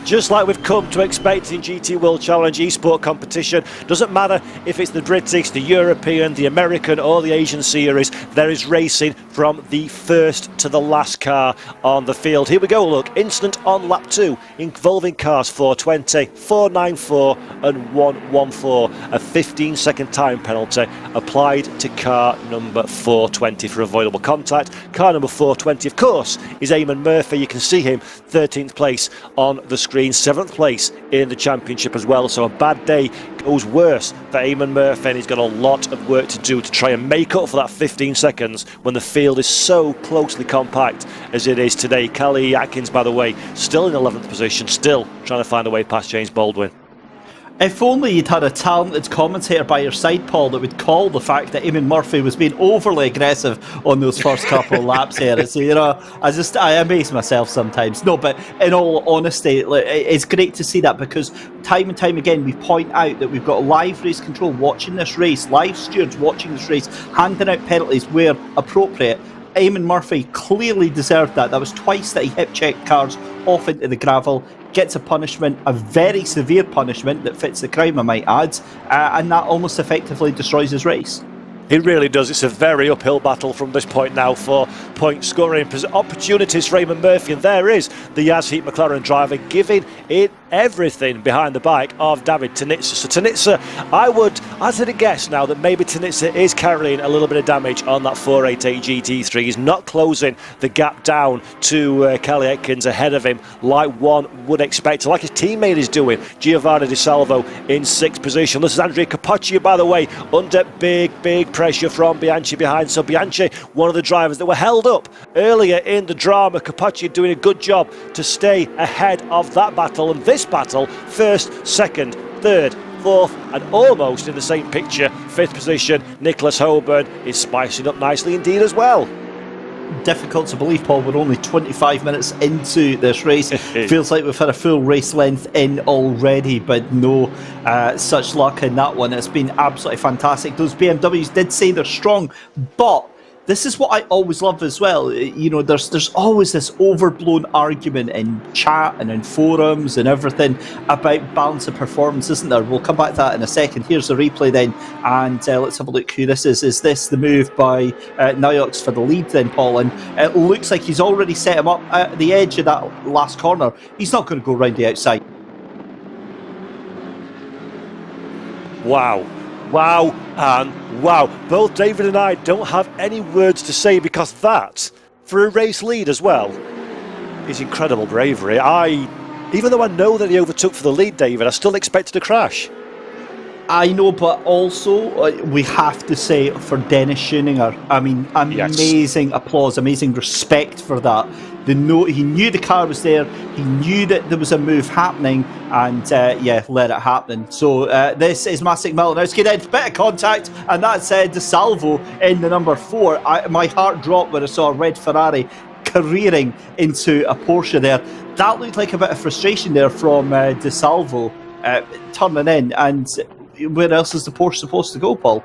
Just like we've come to expect in GT World Challenge Esport competition, doesn't matter if it's the British, the European, the American or the Asian series, there is racing from the first to the last car on the field. Here we go, look, incident on lap 2 involving cars 420, 494 and 114. A 15-second time penalty applied to car number 420 for avoidable contact. Car number 420, of course, is Eamon Murphy. You can see him 13th place on the screen, 7th place in the championship as well. So a bad day goes worse for Eamon Murphy, and he's got a lot of work to do to try and make up for that 15 seconds when the field is so closely compact as it is today. Callie Atkins, by the way, still in 11th position, still trying to find a way past James Baldwin. If only you'd had a talented commentator by your side, Paul, that would call the fact that Eamon Murphy was being overly aggressive on those first couple of laps here. So, I amaze myself sometimes. No, but in all honesty, it's great to see that, because time and time again we point out that we've got live race control watching this race, live stewards watching this race, handing out penalties where appropriate. Eamon Murphy clearly deserved that. That was twice that he hip-checked cars off into the gravel, gets a punishment, a very severe punishment that fits the crime, I might add, and that almost effectively destroys his race. It really does. It's a very uphill battle from this point now for point scoring opportunities for Eamon Murphy, and there is the Yas Heat McLaren driver giving it everything behind the bike of David Tinitsa. So Tinitsa, I'd say to guess now that maybe Tinitsa is carrying a little bit of damage on that 488 GT3. He's not closing the gap down to Callie Atkins ahead of him like one would expect, like his teammate is doing. Giovanni Di Salvo in 6th position. This is Andrea Capocchio, by the way, under big pressure from Bianchi behind. So Bianchi, one of the drivers that were held up earlier in the drama. Capocchio doing a good job to stay ahead of that battle, and this battle, 1st, 2nd, 3rd, 4th and almost in the same picture, 5th position. Nicholas Holborn is spicing up nicely indeed as well. Difficult to believe, Paul, we're only 25 minutes into this race. Feels like we've had a full race length in already, but no such luck in that one. It's been absolutely fantastic. Those BMWs did say they're strong, but this is what I always love as well. There's always this overblown argument in chat and in forums and everything about balance of performance, isn't there? We'll come back to that in a second. Here's the replay then, and let's have a look who this is. Is this the move by Niox for the lead then, Paul? And it looks like he's already set him up at the edge of that last corner. He's not going to go round the outside. Wow and wow. Both David and I don't have any words to say, because that, for a race lead as well, is incredible bravery. Even though I know that he overtook for the lead, David, I still expected a crash. I know, but also we have to say for Dennis Schoeninger, I mean, amazing applause, amazing respect for that. He knew the car was there, he knew that there was a move happening, and let it happen. So this is Maciej Malinowski then, bit of contact, and that's De Salvo in the number 4. My heart dropped when I saw a red Ferrari careering into a Porsche there. That looked like a bit of frustration there from De Salvo turning in, and where else is the Porsche supposed to go, Paul?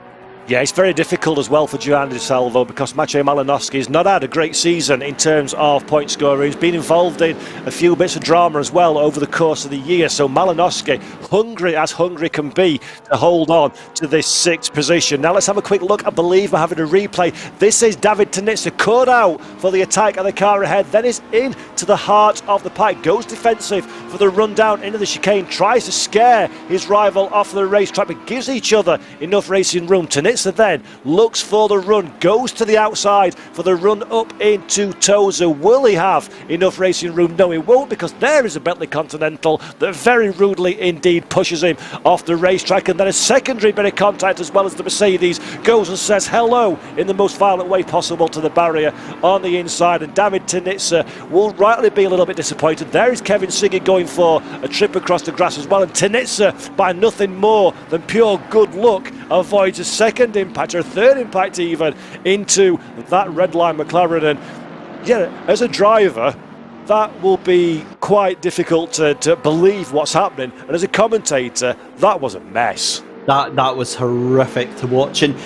Yeah, it's very difficult as well for Giovanni Di Salvo, because Maciej Malinowski has not had a great season in terms of point scoring. He's been involved in a few bits of drama as well over the course of the year. So Malinowski, hungry as hungry can be to hold on to this 6th position. Now let's have a quick look. I believe we're having a replay. This is David Tinitsa caught out for the attack of the car ahead, then is in to the heart of the pack, goes defensive for the run down into the chicane, tries to scare his rival off the racetrack, but gives each other enough racing room. Tinitsa then looks for the run, goes to the outside for the run up into Toza. Will he have enough racing room? No, he won't, because there is a Bentley Continental that very rudely indeed pushes him off the racetrack, and then a secondary bit of contact as well as the Mercedes goes and says hello in the most violent way possible to the barrier on the inside, and David Tinitsa will rightly be a little bit disappointed. There is Kevin Siggy going for a trip across the grass as well, and Tinitsa, by nothing more than pure good luck, avoids a second impact, or a 3rd impact even, into that red line McLaren. And yeah, as a driver, that will be quite difficult to believe what's happening, and as a commentator, that was a mess. That was horrific to watch, and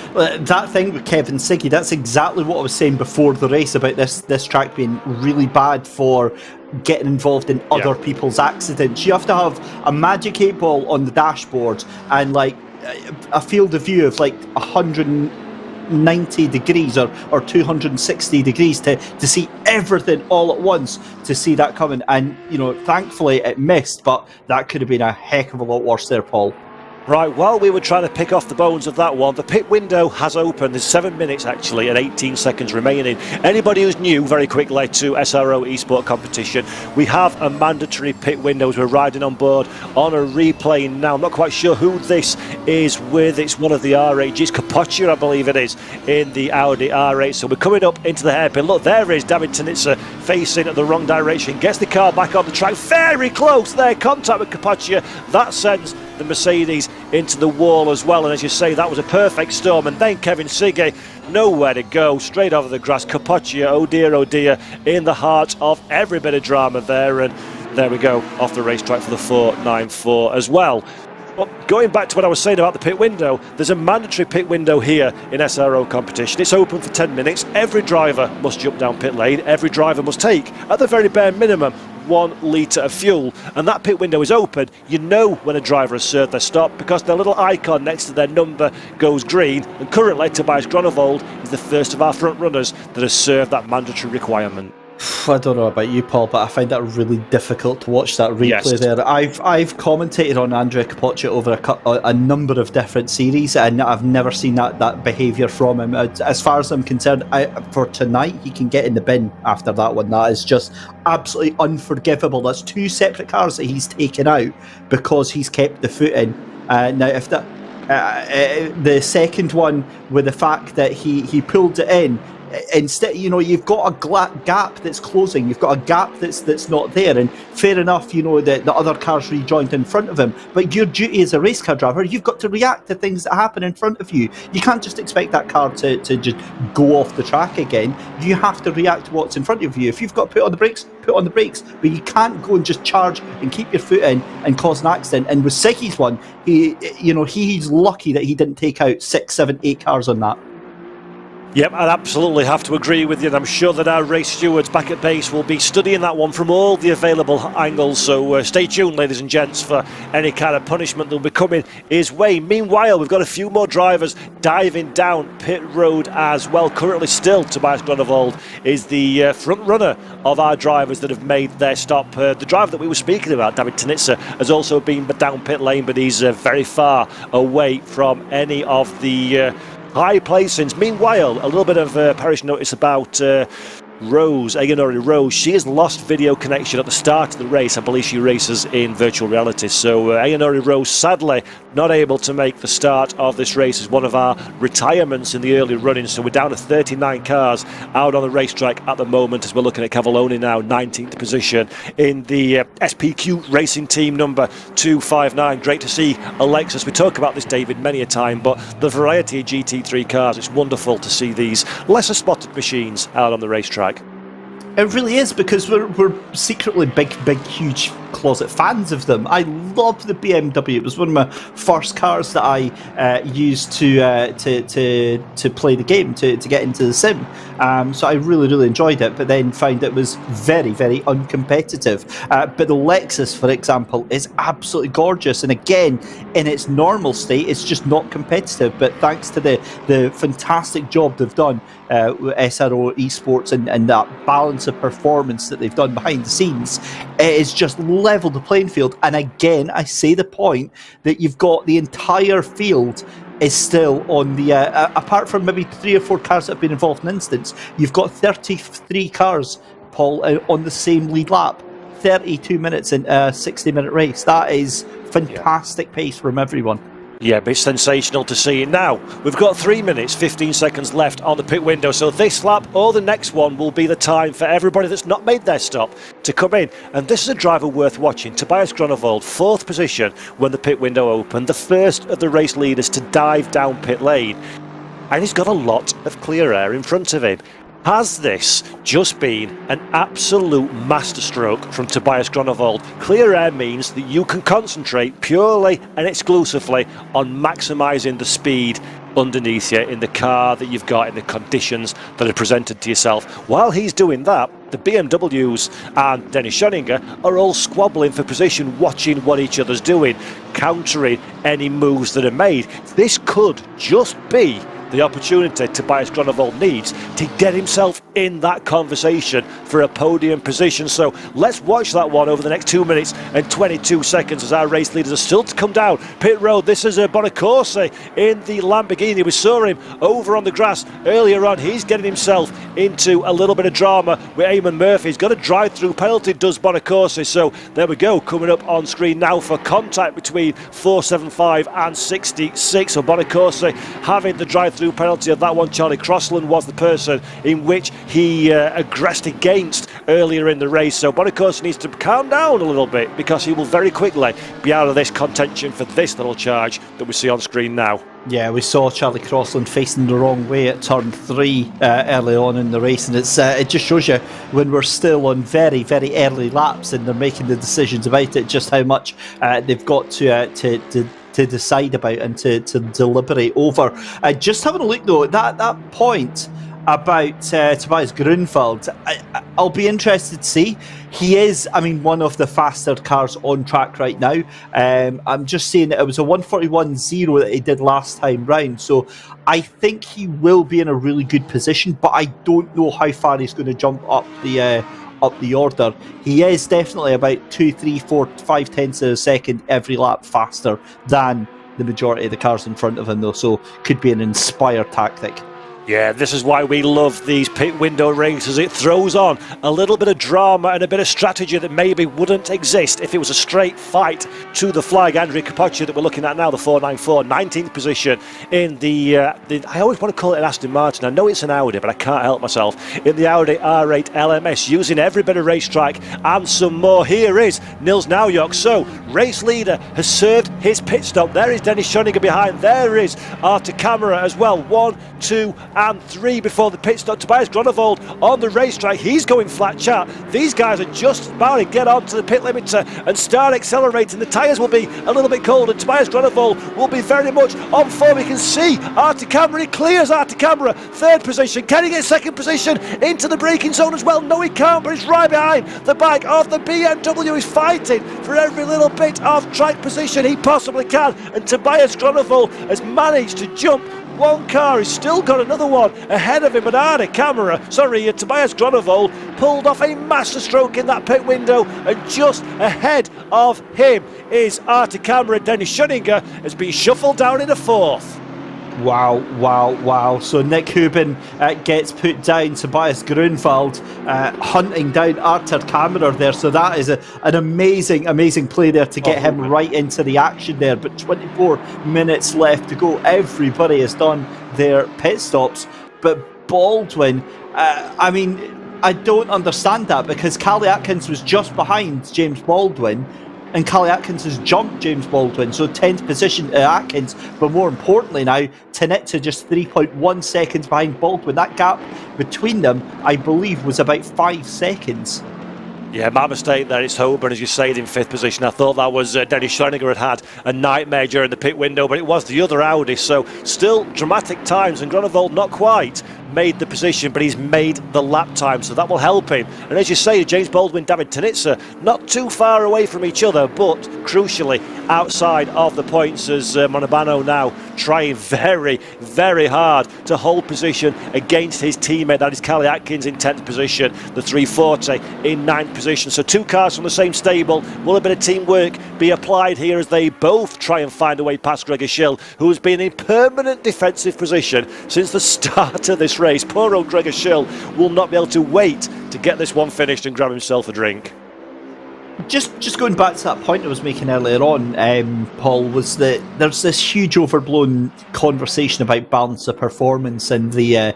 that thing with Kevin Siggy, that's exactly what I was saying before the race about this track being really bad for getting involved in other people's accidents. You have to have a magic 8-ball on the dashboard and like a field of view of like 190 degrees or 260 degrees to see everything all at once, to see that coming. And thankfully it missed, but that could have been a heck of a lot worse there, Paul. Right, while we were trying to pick off the bones of that one, the pit window has opened. There's 7 minutes actually and 18 seconds remaining. Anybody who's new, very quickly, to SRO Esports Competition, we have a mandatory pit window as we're riding on board on a replay now. I'm not quite sure who this is with. It's one of the R8. It's Capoccia, I believe it is, in the Audi R8. So we're coming up into the hairpin. Look, there is David Tanitsa facing the wrong direction. Gets the car back on the track. Very close there. Contact with Capoccia. That sends the Mercedes into the wall as well, and as you say, that was a perfect storm. And then Kevin Siggy, nowhere to go, straight over the grass. Capoccia, oh dear, in the heart of every bit of drama there, and there we go, off the racetrack for the 494 as well. But going back to what I was saying about the pit window, there's a mandatory pit window here in SRO competition. It's open for 10 minutes. Every driver must jump down pit lane. Every driver must take, at the very bare minimum, 1 litre of fuel, and that pit window is open. You know when a driver has served their stop because their little icon next to their number goes green, and currently Tobias Gronewold is the first of our front runners that has served that mandatory requirement. I don't know about you, Paul, but I find that really difficult to watch that replay there. I've commentated on Andrea Capoccia over a number of different series, and I've never seen that behaviour from him. As far as I'm concerned, for tonight, he can get in the bin after that one. That is just absolutely unforgivable. That's 2 separate cars that he's taken out because he's kept the foot in. Now, if the second one with the fact that he pulled it in, instead, you've got a gap that's closing. You've got a gap that's not there. And fair enough, that the other cars rejoined in front of him. But your duty as a race car driver, you've got to react to things that happen in front of you. You can't just expect that car to just go off the track again. You have to react to what's in front of you. If you've got to put on the brakes, put on the brakes. But you can't go and just charge and keep your foot in and cause an accident. And with Siggy's one, he's lucky that he didn't take out 6, 7, 8 cars on that. Yep, I'd absolutely have to agree with you, and I'm sure that our race stewards back at base will be studying that one from all the available angles, so stay tuned, ladies and gents, for any kind of punishment that will be coming his way. Meanwhile, we've got a few more drivers diving down pit road as well. Currently still, Tobias Gronewold is the front runner of our drivers that have made their stop. The driver that we were speaking about, David Tanitsa, has also been down pit lane, but he's very far away from any of the high placings. Meanwhile, a little bit of parish notice about Rose, Ayanori Rose. She has lost video connection at the start of the race. I believe she races in virtual reality. So Ayanori Rose, sadly, not able to make the start of this race as one of our retirements in the early running. So we're down to 39 cars out on the racetrack at the moment as we're looking at Cavalloni now, 19th position in the SPQ racing team number 259. Great to see Alexis. We talk about this, David, many a time, but the variety of GT3 cars, it's wonderful to see these lesser spotted machines out on the racetrack. It really is, because we're secretly big, huge closet fans of them. I love the BMW. It was one of my first cars that I used to play the game, to get into the sim. So I really enjoyed it, but then found it was very uncompetitive. But the Lexus, for example, is absolutely gorgeous, and again, in its normal state, it's just not competitive. But thanks to the fantastic job they've done with SRO Esports and that balance of performance that they've done behind the scenes, it has just leveled the playing field. And again, I say the point that you've got the entire field is still on the apart from maybe 3 or 4 cars that have been involved in instance, you've got 33 cars, Paul, on the same lead lap. 32 minutes in a 60-minute race. That is fantastic pace from everyone. Yeah, but it's sensational to see. Now, we've got 3 minutes, 15 seconds left on the pit window, so this lap or the next one will be the time for everybody that's not made their stop to come in. And this is a driver worth watching. Tobias Gronewold, 4th position when the pit window opened, the first of the race leaders to dive down pit lane. And he's got a lot of clear air in front of him. Has this just been an absolute masterstroke from Tobias Gronewold? Clear air means that you can concentrate purely and exclusively on maximising the speed underneath you in the car that you've got, in the conditions that are presented to yourself. While he's doing that, the BMWs and Dennis Schoeninger are all squabbling for position, watching what each other's doing, countering any moves that are made. This could just be the opportunity Tobias Gronewold needs to get himself in that conversation for a podium position. So let's watch that one over the next 2 minutes and 22 seconds as our race leaders are still to come down pit road. This is Bonacorsi in the Lamborghini. We saw him over on the grass earlier on. He's getting himself into a little bit of drama with Eamon Murphy. He's got a drive-through penalty, does Bonacorsi. So there we go, coming up on screen now for contact between 475 and 66. So Bonacorsi having the drive-through penalty of that one. Charlie Crossland was the person in which he aggressed against earlier in the race. So Bonacorsi needs to calm down a little bit, because he will very quickly be out of this contention for this little charge that we see on screen now. Yeah, we saw Charlie Crossland facing the wrong way at turn 3 early on in the race, and it just shows you when we're still on very, very early laps and they're making the decisions about it, just how much they've got to decide about and to deliberate over. Just having a look though at that point about Tobias Grunfeld, I'll be interested to see. He is, one of the faster cars on track right now. I'm just saying that it was a 1:41.0 that he did last time round, so I think he will be in a really good position, but I don't know how far he's going to jump up the order. He is definitely about 2, 3, 4, 5 tenths of a second every lap faster than the majority of the cars in front of him though, so could be an inspired tactic. Yeah, this is why we love these pit window races. It throws on a little bit of drama and a bit of strategy that maybe wouldn't exist if it was a straight fight to the flag. Andrea Capoccia that we're looking at now, the 494, 19th position in the I always want to call it an Aston Martin. I know it's an Audi, but I can't help myself. In the Audi R8 LMS, using every bit of racetrack and some more. Here is Nils Naujok. So, race leader has served his pit stop. There is Dennis Schoeninger behind. There is Artur Camara as well. 1, 2 and 3 before the pit stop. Tobias Gronewold on the racetrack. He's going flat chat. These guys are just about to get onto the pit limiter and start accelerating. The tyres will be a little bit cold, and Tobias Gronewold will be very much on form. We can see Artur Camara. He clears Artur Camara. 3rd position. Can he get 2nd position into the braking zone as well? No, he can't, but he's right behind the back of the BMW. He's fighting for every little bit of track position he possibly can, and Tobias Gronewold has managed to jump one car. He's still got another one ahead of him, but Tobias Gronewold pulled off a masterstroke in that pit window, and just ahead of him is Artur Camara. Dennis Schoeninger has been shuffled down in a 4th. Wow. So Nick Hubin gets put down. Tobias Grunfeld hunting down Artur Camara there. So that is an amazing play there to get him right into the action there. But 24 minutes left to go. Everybody has done their pit stops. But Baldwin, I don't understand that, because Callie Atkins was just behind James Baldwin, and Callie Atkins has jumped James Baldwin, so 10th position Atkins, but more importantly now, Tanitza just 3.1 seconds behind Baldwin. That gap between them, I believe, was about 5 seconds. Yeah, my mistake there. It's Hoban, as you said, in 5th position. I thought that was Dennis Schoeninger had a nightmare during the pit window, but it was the other Audi. So still dramatic times, and Gronewold not quite made the position, but he's made the lap time, so that will help him. And as you say, James Baldwin, David Tanitza, not too far away from each other, but crucially outside of the points, as Monabano now trying very, very hard to hold position against his teammate. That is Callie Atkins in 10th position, the 340 in 9th position. So 2 cars from the same stable. Will a bit of teamwork be applied here as they both try and find a way past Gregor Schill, who has been in permanent defensive position since the start of this race. Poor old Gregor Schill will not be able to wait to get this one finished and grab himself a drink. Just going back to that point I was making earlier on, Paul, was that there's this huge overblown conversation about balance of performance and the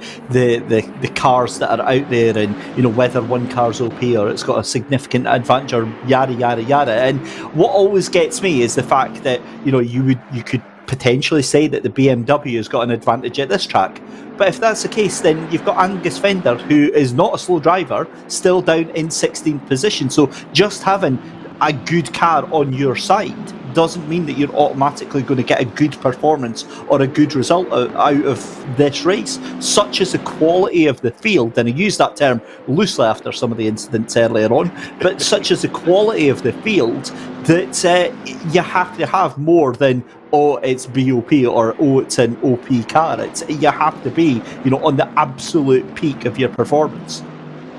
cars that are out there, and whether one car's OP or it's got a significant advantage or yada yada yada. And what always gets me is the fact that you could potentially say that the BMW has got an advantage at this track. But if that's the case, then you've got Angus Fender, who is not a slow driver, still down in 16th position. So just having a good car on your side doesn't mean that you're automatically going to get a good performance or a good result out of this race. Such is the quality of the field, and I use that term loosely after some of the incidents earlier on, but such is the quality of the field that you have to have more than, oh, it's BOP, or oh, it's an OP car. You have to be, on the absolute peak of your performance.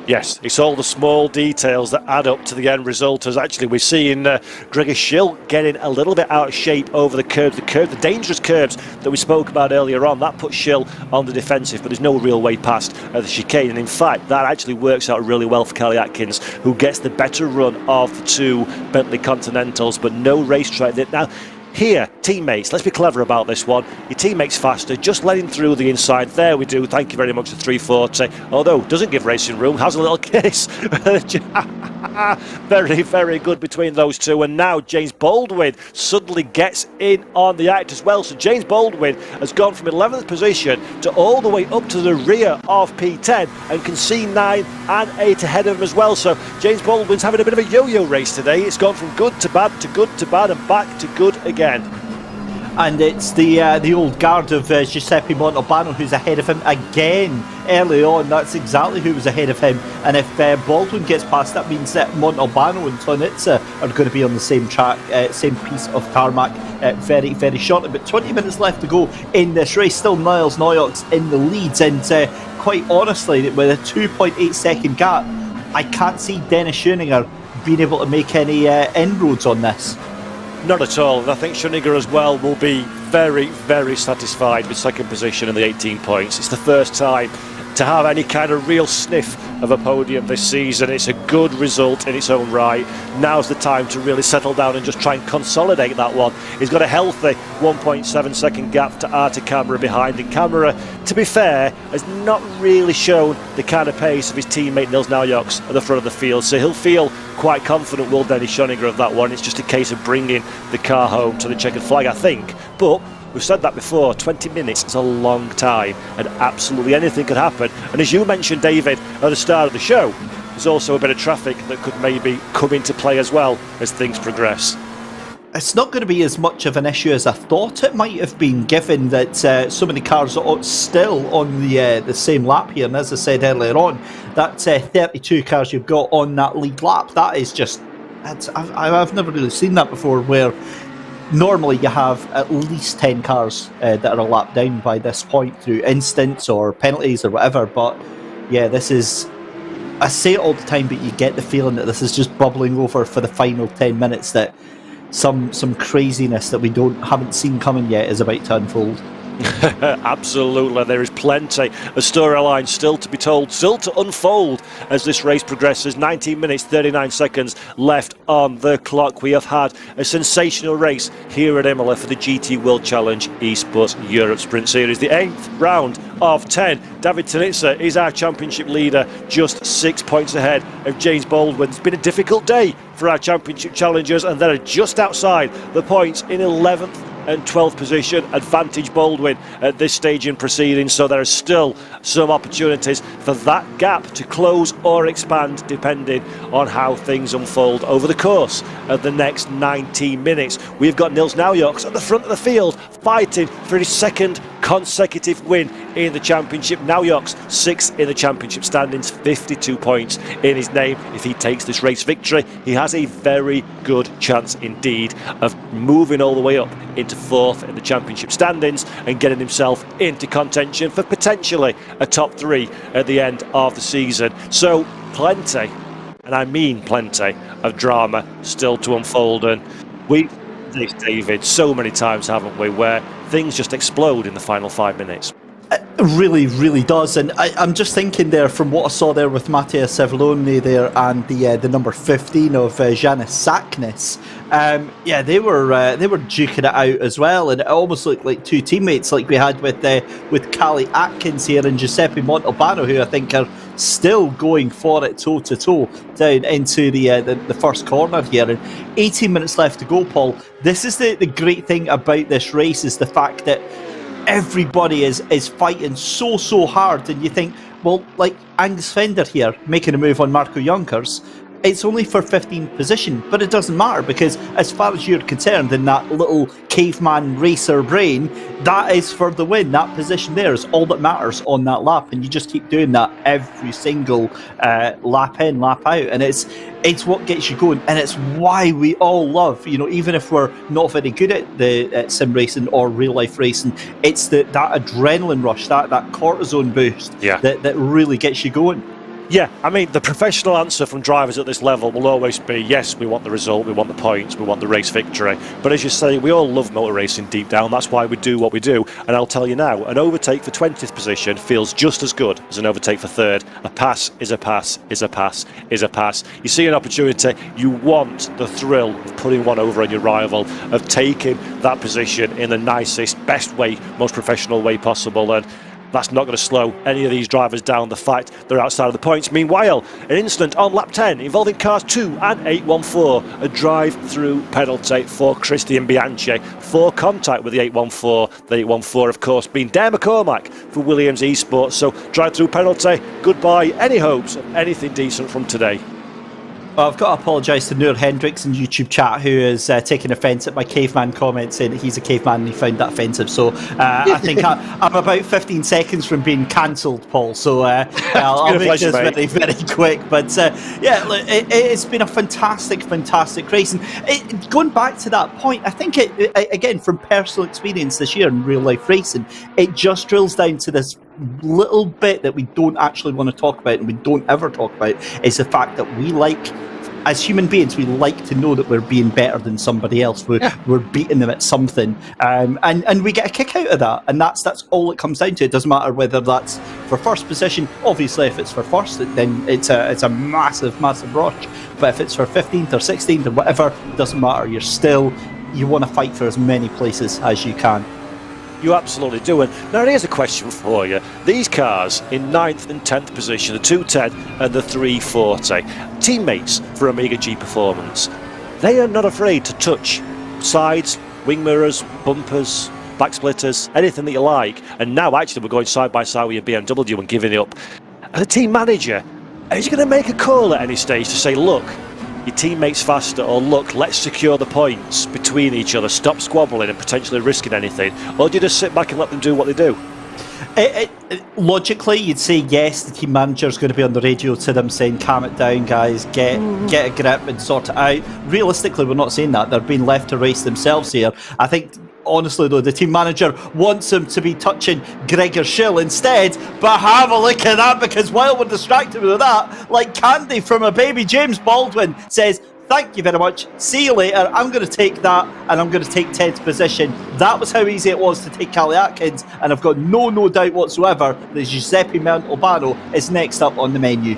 Yes, it's all the small details that add up to the end result. As actually we're seeing Gregor Schill getting a little bit out of shape over the dangerous curves that we spoke about earlier on. That puts Schill on the defensive, but there's no real way past the chicane. And in fact, that actually works out really well for Kelly Atkins, who gets the better run of the two Bentley Continentals, but no racetrack. Now, here, teammates, let's be clever about this one. Your teammate's faster, just let him through the inside. There we do. Thank you very much to 340. Although, doesn't give racing room, has a little kiss. Very, very good between those two. And now James Baldwin suddenly gets in on the act as well. So James Baldwin has gone from 11th position to all the way up to the rear of P10 and can see 9 and 8 ahead of him as well. So James Baldwin's having a bit of a yo-yo race today. It's gone from good to bad to good to bad and back to good again. And it's the old guard of Giuseppe Montalbano who's ahead of him again early on. That's exactly who was ahead of him. And if Baldwin gets past, that means that Montalbano and Tonizza are going to be on the same track, same piece of tarmac very, very shortly. But 20 minutes left to go in this race. Still Niles Noyox in the leads. And quite honestly, with a 2.8 second gap, I can't see Dennis Schoeninger being able to make any inroads on this. Not at all, and I think Schoeninger as well will be very, very satisfied with second position and the 18 points. It's the first time to have any kind of real sniff of a podium this season. It's a good result in its own right. Now's the time to really settle down and just try and consolidate that one. He's got a healthy 1.7 second gap to Artie Camara behind, and Camara, to be fair, has not really shown the kind of pace of his teammate Nils Naujoks at the front of the field, so he'll feel quite confident, will Dennis Schoeninger, of that one. It's just a case of bringing the car home to the checkered flag, I think. But we've said that before, 20 minutes is a long time and absolutely anything could happen. And as you mentioned, David, at the start of the show, there's also a bit of traffic that could maybe come into play as well as things progress. It's not going to be as much of an issue as I thought it might have been, given that so many cars are still on the same lap here. And as I said earlier on, that 32 cars you've got on that lead lap, that is just... I've never really seen that before, where normally you have at least 10 cars that are a lap down by this point through instants or penalties or whatever. But yeah, this is... I say it all the time, but you get the feeling that this is just bubbling over for the final 10 minutes, that some craziness that we haven't seen coming yet is about to unfold. Absolutely, there is plenty of storyline still to be told, still to unfold as this race progresses. 19 minutes 39 seconds left on the clock. We have had a sensational race here at Imola for the GT World Challenge Esports Europe Sprint Series, the 8th round of 10. David Tonizza is our championship leader, just 6 points ahead of James Baldwin. It's been a difficult day for our championship challengers, and they're just outside the points in 11th and 12th position. Advantage Baldwin at this stage in proceedings, so there are still some opportunities for that gap to close or expand depending on how things unfold over the course of the next 19 minutes. We've got Nils Naujoks at the front of the field fighting for his second consecutive win in the championship. Naujoks 6th in the championship standings, 52 points in his name. If he takes this race victory, he has a very good chance indeed of moving all the way up into 4th in the championship standings and getting himself into contention for potentially a top 3 at the end of the season. So plenty, and I mean plenty, of drama still to unfold, and we've seen this, David, so many times, haven't we, where things just explode in the final 5 minutes. It really, really does. And I'm just thinking there, from what I saw there with Mattia Severloni there and the number 15 of Janis Saknis, they were duking it out as well, and it almost looked like two teammates like we had with Callie Atkins here and Giuseppe Montalbano, who I think are still going for it toe-to-toe down into the first corner here. And 18 minutes left to go, Paul. This is the great thing about this race, is the fact that everybody is fighting so hard. And you think, well, like Angus Fender here, making a move on Marco Junkers, it's only for 15th position, but it doesn't matter, because as far as you're concerned, in that little caveman racer brain, that is for the win. That position there is all that matters on that lap, and you just keep doing that every single lap in, lap out, and it's what gets you going, and it's why we all love, even if we're not very good at sim racing or real life racing, it's that adrenaline rush, that cortisone boost that really gets you going. Yeah, I mean, the professional answer from drivers at this level will always be, yes, we want the result, we want the points, we want the race victory. But as you say, we all love motor racing deep down. That's why we do what we do. And I'll tell you now, an overtake for 20th position feels just as good as an overtake for third. A pass is a pass, is a pass, is a pass. You see an opportunity, you want the thrill of putting one over on your rival, of taking that position in the nicest, best way, most professional way possible. And that's not going to slow any of these drivers down. The fact they're outside of the points. Meanwhile, an incident on lap 10 involving cars 2 and 814. A drive-through penalty for Christian Bianchi for contact with the 814. The 814, of course, being Dare McCormack for Williams Esports. So drive-through penalty. Goodbye any hopes of anything decent from today. Well, I've got to apologise to Noor Hendricks in YouTube chat, who is taking offence at my caveman comment, saying that he's a caveman and he found that offensive. So I think I'm about 15 seconds from being cancelled, Paul. So I'll make this very, very quick. But it's been a fantastic race. And going back to that point, I think again, from personal experience this year in real life racing, it just drills down to this little bit that we don't actually want to talk about, and we don't ever talk about, is the fact that we like, as human beings, we like to know that we're being better than somebody else. We're beating them at something, and we get a kick out of that, and that's all it comes down to. It doesn't matter whether that's for first position. Obviously, if it's for first, then it's a massive rush. But if it's for 15th or 16th or whatever, it doesn't matter. You want to fight for as many places as you can. You absolutely do. And now here's a question for you. These cars in 9th and 10th position, the 210 and the 340, teammates for Amiga G Performance, they are not afraid to touch sides, wing mirrors, bumpers, back splitters, anything that you like. And now actually we're going side by side with your BMW and giving it up. As a team manager, are you going to make a call at any stage to say, look, your teammate's faster, or look, let's secure the points between each other, stop squabbling and potentially risking anything? Or do you just sit back and let them do what they do? Logically, you'd say yes, the team manager's going to be on the radio to them saying, calm it down, guys, get a grip and sort it out. Realistically, we're not saying that. They're being left to race themselves here. I think, honestly though, the team manager wants him to be touching Gregor Schill instead, but have a look at that, because while we're distracted with that, like candy from a baby, James Baldwin says, thank you very much, see you later, I'm going to take that, and I'm going to take 10th position. That was how easy it was to take Callie Atkins, and I've got no doubt whatsoever that Giuseppe Montalbano is next up on the menu.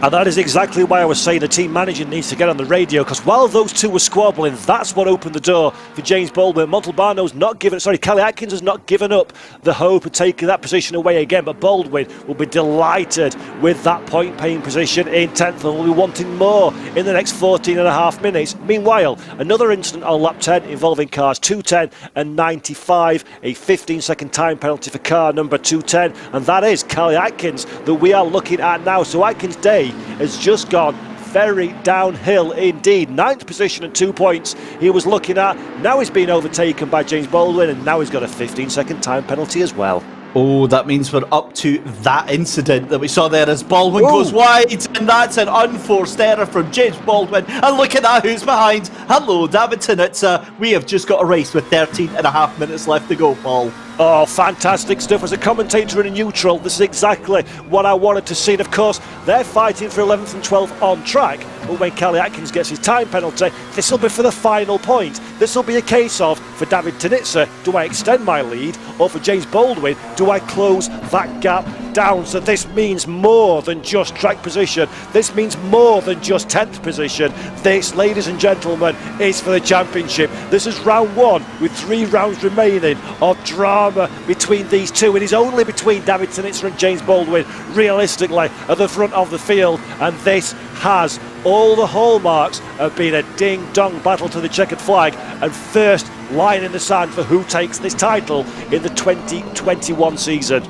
And that is exactly why I was saying the team manager needs to get on the radio, because while those two were squabbling, that's what opened the door for James Baldwin. Callie Atkins has not given up the hope of taking that position away again, but Baldwin will be delighted with that point-paying position in 10th and will be wanting more in the next 14 and a half minutes. Meanwhile, another incident on lap 10 involving cars 210 and 95, a 15-second time penalty for car number 210, and that is Callie Atkins that we are looking at now. So Atkins' day has just gone very downhill indeed. 9th position and 2 points he was looking at. Now he's been overtaken by James Baldwin, and now he's got a 15-second time penalty as well. Oh, that means we're up to that incident that we saw there as Baldwin goes wide, and that's an unforced error from James Baldwin. And look at that, who's behind. Hello, David Tinitza. We have just got a race with 13 and a half minutes left to go, Paul. Oh, fantastic stuff. As a commentator in a neutral, this is exactly what I wanted to see. And of course, they're fighting for 11th and 12th on track. But when Callie Atkins gets his time penalty, this will be for the final point. This will be a case of, for David Tinitza, do I extend my lead? Or for James Baldwin, do I close that gap down, so this means more than just track position. This means more than just 10th position. This, ladies and gentlemen, is for the championship. This is round 1 with 3 rounds remaining of drama between these two. It is only between David Tinitza and James Baldwin, realistically, at the front of the field, and this has all the hallmarks of being a ding-dong battle to the checkered flag and first line in the sand for who takes this title in the 2021 season.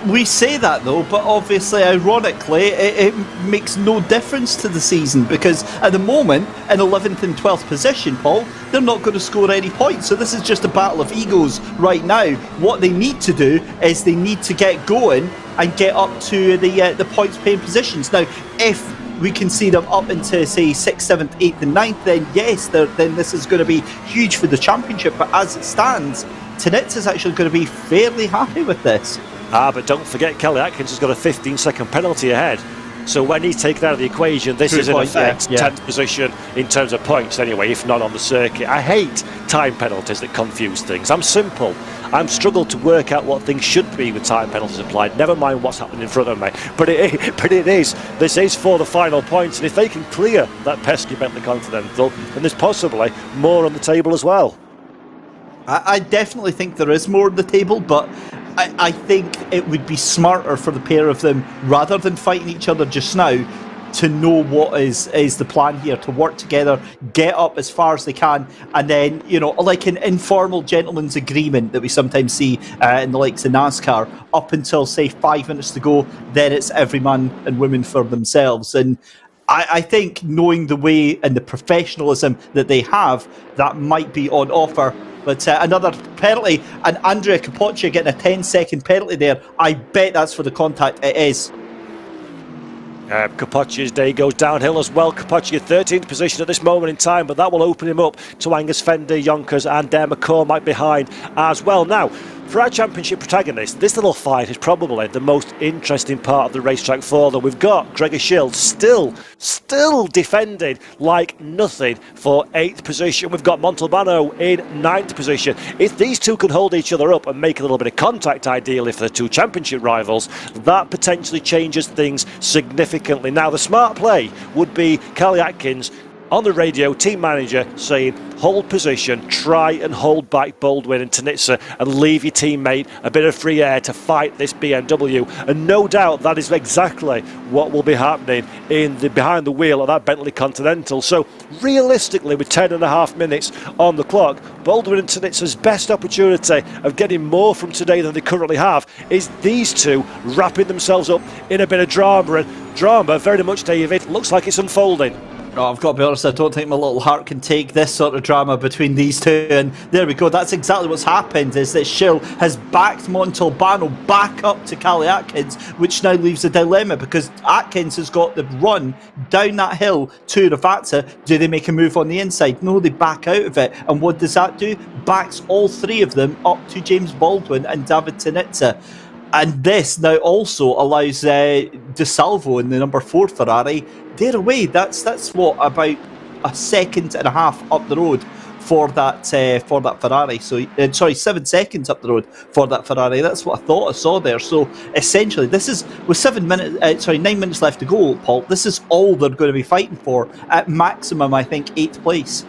We say that though, but obviously, ironically, it makes no difference to the season because at the moment, in 11th and 12th position, Paul, they're not going to score any points. So this is just a battle of egos right now. What they need to do is they need to get going and get up to the points-paying positions. Now, if we can see them up into, say, 6th, 7th, 8th and 9th, then yes, then this is going to be huge for the championship. But as it stands, Tinitza's actually going to be fairly happy with this. But don't forget, Kelly Atkins has got a 15-second penalty ahead. So when he's taken out of the equation, this is in effect 10th position in terms of points anyway, if not on the circuit. I hate time penalties that confuse things. I'm simple. I'm struggled to work out what things should be with time penalties applied, never mind what's happening in front of me. But it is. This is for the final points, and if they can clear that pesky Bentley Continental, then there's possibly more on the table as well. I definitely think there is more on the table, but I think it would be smarter for the pair of them, rather than fighting each other just now, to know what is the plan here, to work together, get up as far as they can, and then, you know, like an informal gentleman's agreement that we sometimes see in the likes of NASCAR, up until, say, 5 minutes to go, then it's every man and woman for themselves. And I think knowing the way and the professionalism that they have, that might be on offer. But another penalty, and Andrea Capoccia getting a 10-second penalty there. I bet that's for the contact. It is. Capoccia's day goes downhill as well. Capoccia 13th position at this moment in time, but that will open him up to Angus Fender, Yonkers and McCormack behind as well. Now, for our championship protagonists, this little fight is probably the most interesting part of the racetrack for them. We've got Gregor Schill still defending like nothing for 8th position. We've got Montalbano in 9th position. If these two can hold each other up and make a little bit of contact, ideally for the two championship rivals, that potentially changes things significantly. Now, the smart play would be Kelly Atkins on the radio, team manager, saying hold position, try and hold back Baldwin and Tinitza and leave your teammate a bit of free air to fight this BMW. And no doubt that is exactly what will be happening in the behind the wheel of that Bentley Continental. So realistically, with 10.5 minutes on the clock, Baldwin and Tinitza's best opportunity of getting more from today than they currently have is these two wrapping themselves up in a bit of drama. And drama, very much, David, looks like it's unfolding. Oh, I've got to be honest, I don't think my little heart can take this sort of drama between these two. And there we go, that's exactly what's happened, is that Schill has backed Montalbano back up to Kelly Atkins, which now leaves a dilemma because Atkins has got the run down that hill to Ravazza. Do they make a move on the inside? No, they back out of it. And what does that do? Backs all three of them up to James Baldwin and David Tinitza. And this now also allows De Salvo in the number 4 Ferrari, they're away. That's what, about a second and a half up the road for that Ferrari. So 7 seconds up the road for that Ferrari. That's what I thought I saw there. So essentially, this is with 9 minutes left to go, Paul. This is all they're going to be fighting for at maximum, I think, 8th place.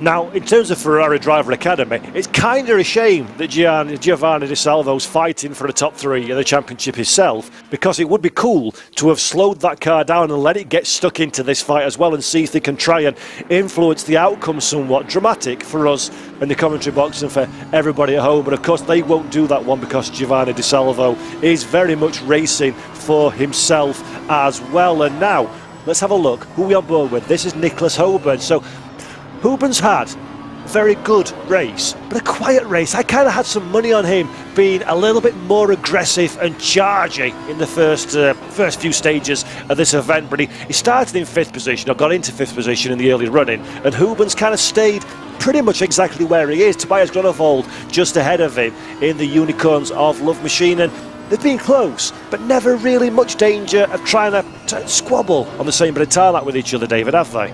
Now, in terms of Ferrari Driver Academy, it's kind of a shame that Giovanni De Salvo's fighting for the top 3 of the championship himself, because it would be cool to have slowed that car down and let it get stuck into this fight as well and see if they can try and influence the outcome somewhat. Dramatic for us in the commentary box and for everybody at home, but of course they won't do that one because Giovanni De Salvo is very much racing for himself as well. And now, let's have a look who we on board with. This is Nicholas Hoban. So Hoban's had a very good race, but a quiet race. I kind of had some money on him being a little bit more aggressive and charging in the first few stages of this event, but he started in 5th position, or got into 5th position in the early running, and Hoban's kind of stayed pretty much exactly where he is. Tobias Grunewald just ahead of him in the Unicorns of Love Machine, and they've been close, but never really much danger of trying to squabble on the same bit of tarmac with each other, David, have they?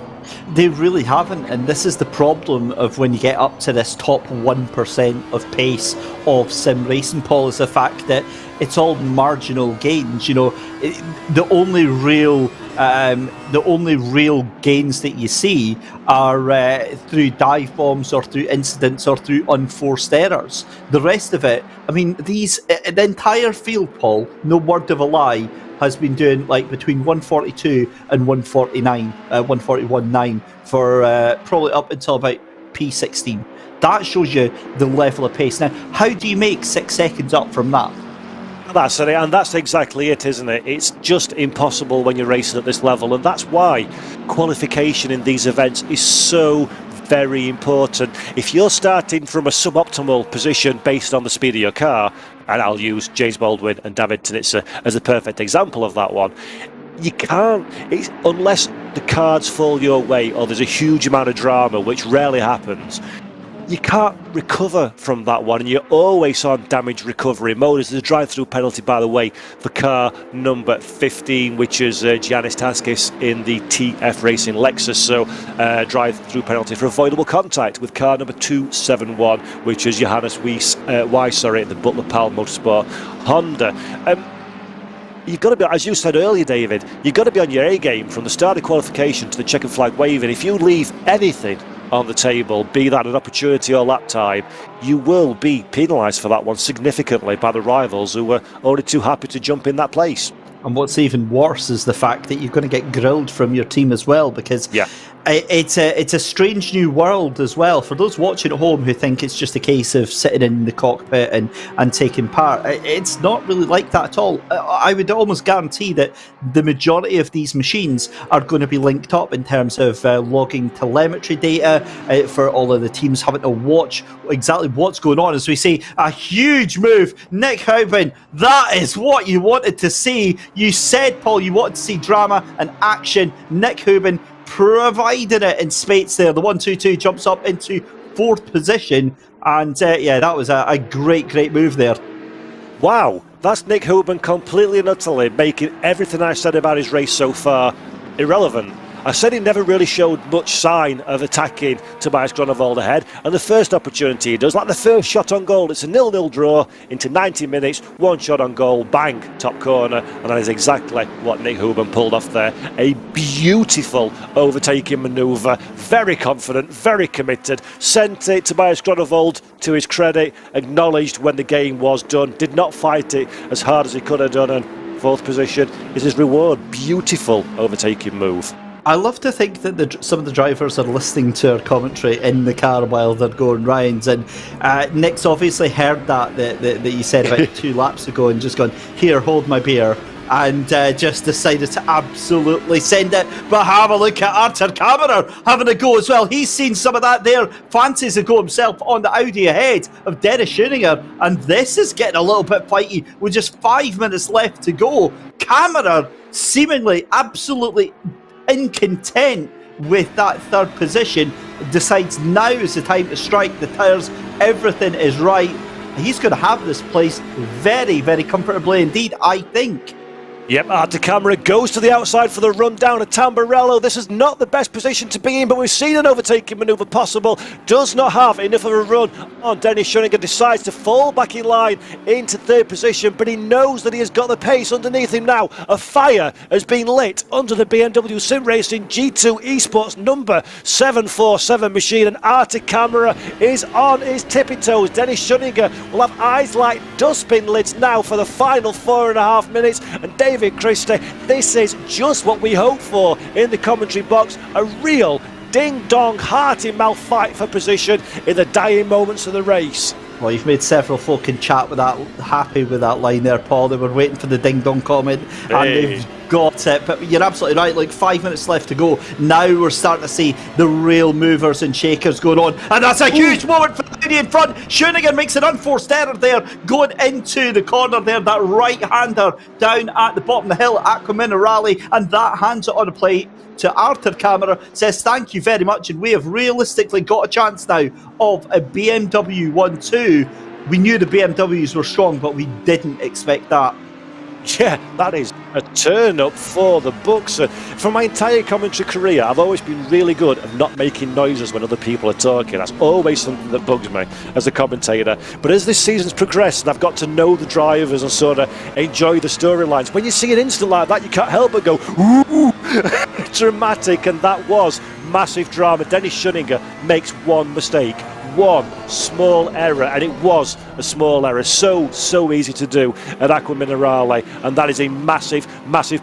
They really haven't, and this is the problem of when you get up to this top 1% of pace of sim racing, Paul, is the fact that it's all marginal gains. The only real gains that you see are through dive bombs or through incidents or through unforced errors. The rest of it, I mean, the entire field, Paul, no word of a lie, has been doing like between 142 and 141.9 for probably up until about P16. That shows you the level of pace. Now, how do you make 6 seconds up from that? That's it, and that's exactly it, isn't it? It's just impossible when you're racing at this level, and that's why qualification in these events is so very important. If you're starting from a suboptimal position based on the speed of your car, and I'll use James Baldwin and David Tinitza as a perfect example of that one, you can't, unless the cards fall your way or there's a huge amount of drama, which rarely happens, you can't recover from that one, and you're always on damage recovery mode. There's a drive-through penalty, by the way, for car number 15, which is Giannis Taskis in the TF Racing Lexus. So drive-through penalty for avoidable contact with car number 271, which is Johannes Weiss, in the Butler Powell Motorsport Honda. You've got to be, as you said earlier, David, you've got to be on your A game from the start of qualification to the checkered flag waving. If you leave anything on the table, be that an opportunity or lap time, you will be penalised for that one significantly by the rivals who were only too happy to jump in that place. And what's even worse is the fact that you're going to get grilled from your team as well, because it's a strange new world as well. For those watching at home who think it's just a case of sitting in the cockpit and taking part, it's not really like that at all. I would almost guarantee that the majority of these machines are going to be linked up in terms of logging telemetry data for all of the teams having to watch exactly what's going on. As we see, a huge move. Nick Houben, that is what you wanted to see. You said, Paul, you wanted to see drama and action. Nick Houben provided it in spades there. The 1-2-2 jumps up into 4th position. And that was a great move there. Wow, that's Nick Houben completely and utterly making everything I said about his race so far irrelevant. I said he never really showed much sign of attacking Tobias Groenewald ahead, and the first opportunity he does, like the first shot on goal, it's a 0-0 draw into 90 minutes, one shot on goal, bang, top corner, and that is exactly what Nick Houben pulled off there. A beautiful overtaking manoeuvre, very confident, very committed, sent it Tobias Groenewald, to his credit, acknowledged when the game was done, did not fight it as hard as he could have done, and 4th position is his reward. Beautiful overtaking move. I love to think that some of the drivers are listening to our commentary in the car while they're going rounds, and Nick's obviously heard that you said about 2 laps ago and just gone, here, hold my beer, and just decided to absolutely send it. But have a look at Artur Kammerer having a go as well. He's seen some of that there, fancies a go himself on the Audi ahead of Dennis Schoeninger, and this is getting a little bit fighty with just 5 minutes left to go. Kammerer seemingly absolutely incontent with that 3rd position, decides now is the time to strike the tyres. Everything is right. He's going to have this place very, very comfortably indeed, I think. Yep, Artur Kammerer goes to the outside for the run down at Tamburello. This is not the best position to be in, but we've seen an overtaking manoeuvre possible. Does not have enough of a run on Dennis Schoeninger, decides to fall back in line into 3rd position, but he knows that he has got the pace underneath him now. A fire has been lit under the BMW Sim Racing G2 Esports number 747 machine, and Artur Kammerer is on his tippy toes. Dennis Schoeninger will have eyes like dustbin lids now for the final 4.5 minutes, and David Christie, this is just what we hope for in the commentary box. A real ding-dong, heart-in-mouth fight for position in the dying moments of the race. Well, you've made several folk in chat with that happy with that line there, Paul. They were waiting for the ding-dong comment, and they've got it. But you're absolutely right, like 5 minutes left to go. Now we're starting to see the real movers and shakers going on, and that's a huge moment for the lady in front. Schoeninger makes an unforced error there, going into the corner there, that right-hander down at the bottom of the hill at Minerali, and that hands it on a plate to Artur Kammerer, says thank you very much, and we have realistically got a chance now of a BMW 1-2. we knew the BMWs were strong, but we didn't expect that. Yeah, that is a turn up for the books. For my entire commentary career, I've always been really good at not making noises when other people are talking. That's always something that bugs me as a commentator. But as this season's progressed and I've got to know the drivers and sort of enjoy the storylines, when you see an incident like that, you can't help but go, ooh, dramatic. And that was massive drama. Dennis Schunninger makes one mistake. One small error, and it was a small error, so easy to do at Aqua Minerale, and that is a massive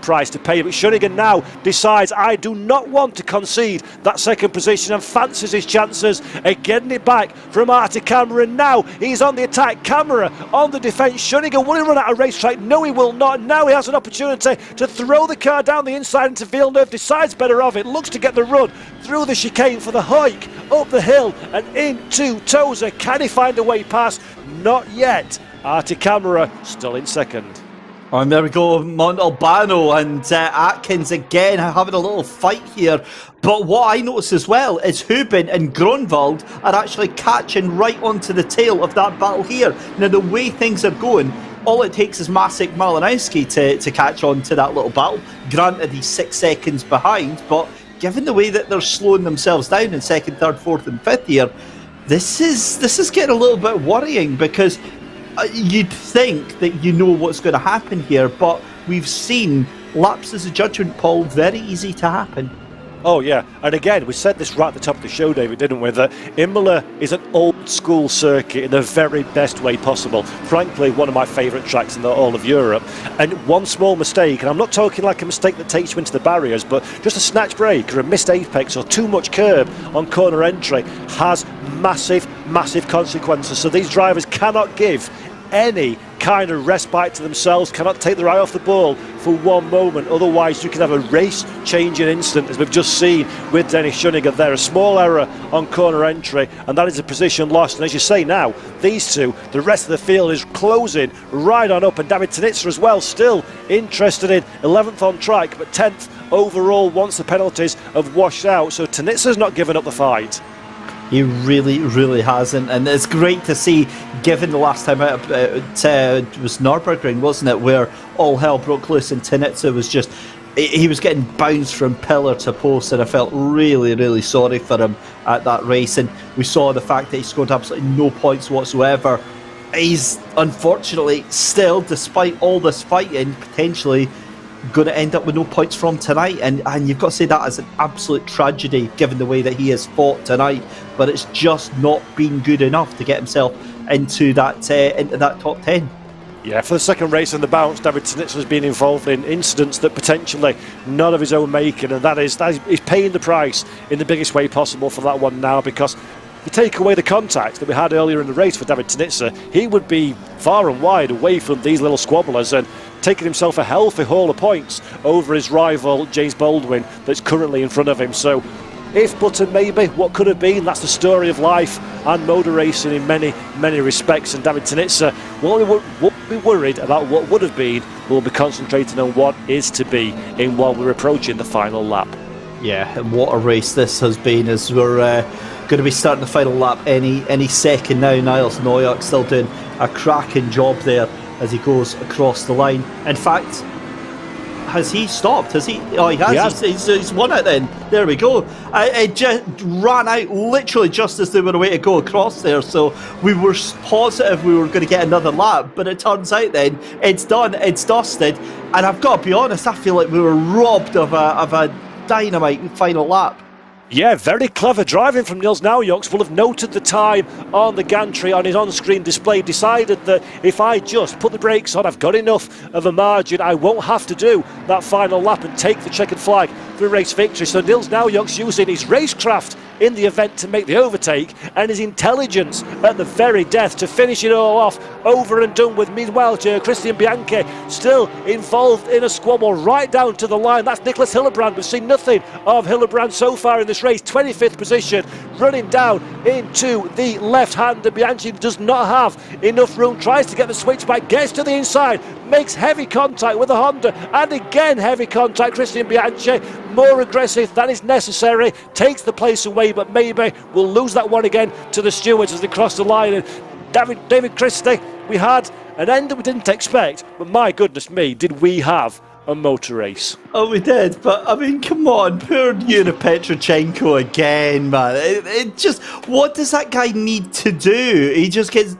price to pay. But Schunninger now decides, I do not want to concede that second position, and fancies his chances at getting it back from Artie Camera. And now he's on the attack. Camera on the defence. Schunninger, will he run out of racetrack? No, he will not. Now he has an opportunity to throw the car down the inside into Villeneuve, decides better of it, looks to get the run through the chicane for the hike up the hill and into Tozer. Can he find a way past? Not yet. Artie Camera still in second. And there we go, Montalbano and Atkins again having a little fight here. But what I notice as well is Hubin and Gronwald are actually catching right onto the tail of that battle here. Now, the way things are going, all it takes is Masik Malinowski to catch on to that little battle. Granted, he's 6 seconds behind, but given the way that they're slowing themselves down in second, third, fourth and fifth here, this is getting a little bit worrying, because you'd think that you know what's going to happen here, but we've seen lapses of judgment, Paul, very easy to happen. Oh yeah, and again, we said this right at the top of the show, David, didn't we, that Imola is an old school circuit in the very best way possible. Frankly, one of my favourite tracks in all of Europe. And one small mistake, and I'm not talking like a mistake that takes you into the barriers, but just a snatch brake or a missed apex or too much curb on corner entry has massive consequences. So these drivers cannot give any kind of respite to themselves, cannot take their eye off the ball for one moment, otherwise you can have a race changing instant, as we've just seen with Dennis Schunninger there. A small error on corner entry, and that is a position lost. And as you say now, these two, the rest of the field is closing right on up, and David Tanitsa as well, still interested in 11th on track but 10th overall once the penalties have washed out. So Tanitsa's not given up the fight. He really hasn't, and it's great to see, given the last time out, it was Nürburgring, wasn't it, where all hell broke loose and Tanitsa was just, he was getting bounced from pillar to post, and I felt really sorry for him at that race. And we saw the fact that he scored absolutely no points whatsoever. He's unfortunately still, despite all this fighting, potentially going to end up with no points from tonight, and you've got to say that as an absolute tragedy given the way that he has fought tonight. But it's just not been good enough to get himself into that top 10. Yeah, for the second race on the bounce, David Tanitsa has been involved in incidents that potentially none of his own making, and that is he's paying the price in the biggest way possible for that one now, because you take away the contact that we had earlier in the race for David Tanitsa, he would be far and wide away from these little squabblers and taking himself a healthy haul of points over his rival James Baldwin that's currently in front of him. So if but and maybe, what could have been, that's the story of life and motor racing in many respects. And David Tanitsa won't be worried about what would have been, we'll be concentrating on what is to be in while we're approaching the final lap. Yeah, and what a race this has been, as we're going to be starting the final lap any second now. Niels Neuert still doing a cracking job there as he goes across the line. In fact, has he stopped? Has he? Oh, he has. He's won it then. There we go. It just ran out literally just as they were away to go across there. So we were positive we were going to get another lap, but it turns out then it's done, it's dusted. And I've got to be honest, I feel like we were robbed of a dynamite final lap. Yeah, very clever driving from Niels Naujoks. Will have noted the time on the gantry on his on-screen display, decided that if I just put the brakes on, I've got enough of a margin, I won't have to do that final lap and take the checkered flag for a race victory. So Niels Naujoks using his racecraft in the event to make the overtake, and his intelligence at the very death to finish it all off, over and done with. Meanwhile, Christian Bianchi still involved in a squabble right down to the line. That's Nicholas Hillebrand. We've seen nothing of Hillebrand so far in this race. 25th position, running down into the left hand, and Bianchi does not have enough room, tries to get the switch back, gets to the inside, makes heavy contact with the Honda, and again heavy contact. Christian Bianchi, more aggressive than is necessary, takes the place away, but maybe we'll lose that one again to the stewards as they cross the line. And David Christie, we had an end that we didn't expect, but my goodness me, did we have a motor race. Oh, we did, but I mean, come on, poor Yuri Petrochenko again, man. It just, what does that guy need to do? He just gets,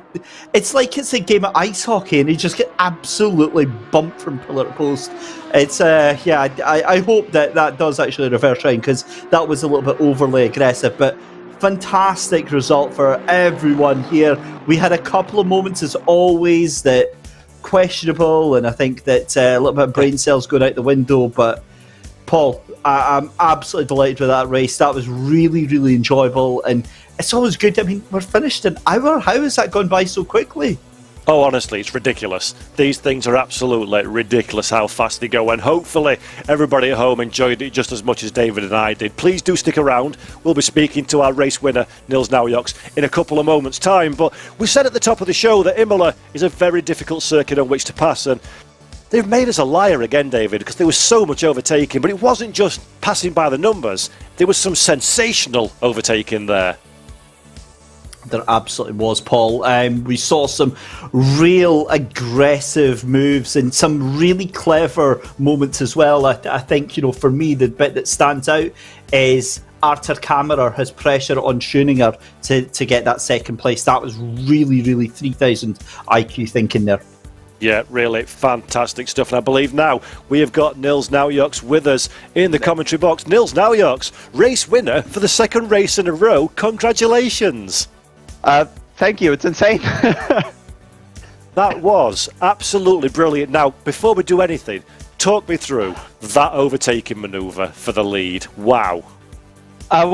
it's like it's a game of ice hockey, and he just gets absolutely bumped from pillar to post. It's, yeah, I hope that does actually reverse around, because that was a little bit overly aggressive, but fantastic result for everyone here. We had a couple of moments, as always, that questionable, and I think that a little bit of brain cells going out the window, but Paul, I'm absolutely delighted with that race. That was really, really enjoyable, and it's always good. I mean, we're finished in an hour. How has that gone by so quickly? Oh, honestly, it's ridiculous. These things are absolutely ridiculous how fast they go, and hopefully everybody at home enjoyed it just as much as David and I did. Please do stick around. We'll be speaking to our race winner, Nils Naujoks, in a couple of moments' time. But we said at the top of the show that Imola is a very difficult circuit on which to pass, and they've made us a liar again, David, because there was so much overtaking, but it wasn't just passing by the numbers. There was some sensational overtaking there. There absolutely was, Paul. We saw some real aggressive moves and some really clever moments as well. I think, you know, for me, the bit that stands out is Arthur Kammerer has pressure on Schoeninger to get that second place. That was really, really 3,000 IQ thinking there. Yeah, really fantastic stuff. And I believe now we have got Nils Naujoks with us in the commentary box. Nils Naujoks, race winner for the second race in a row. Congratulations. Thank you. It's insane. That was absolutely brilliant. Now, before we do anything, talk me through that overtaking manoeuvre for the lead. Wow. I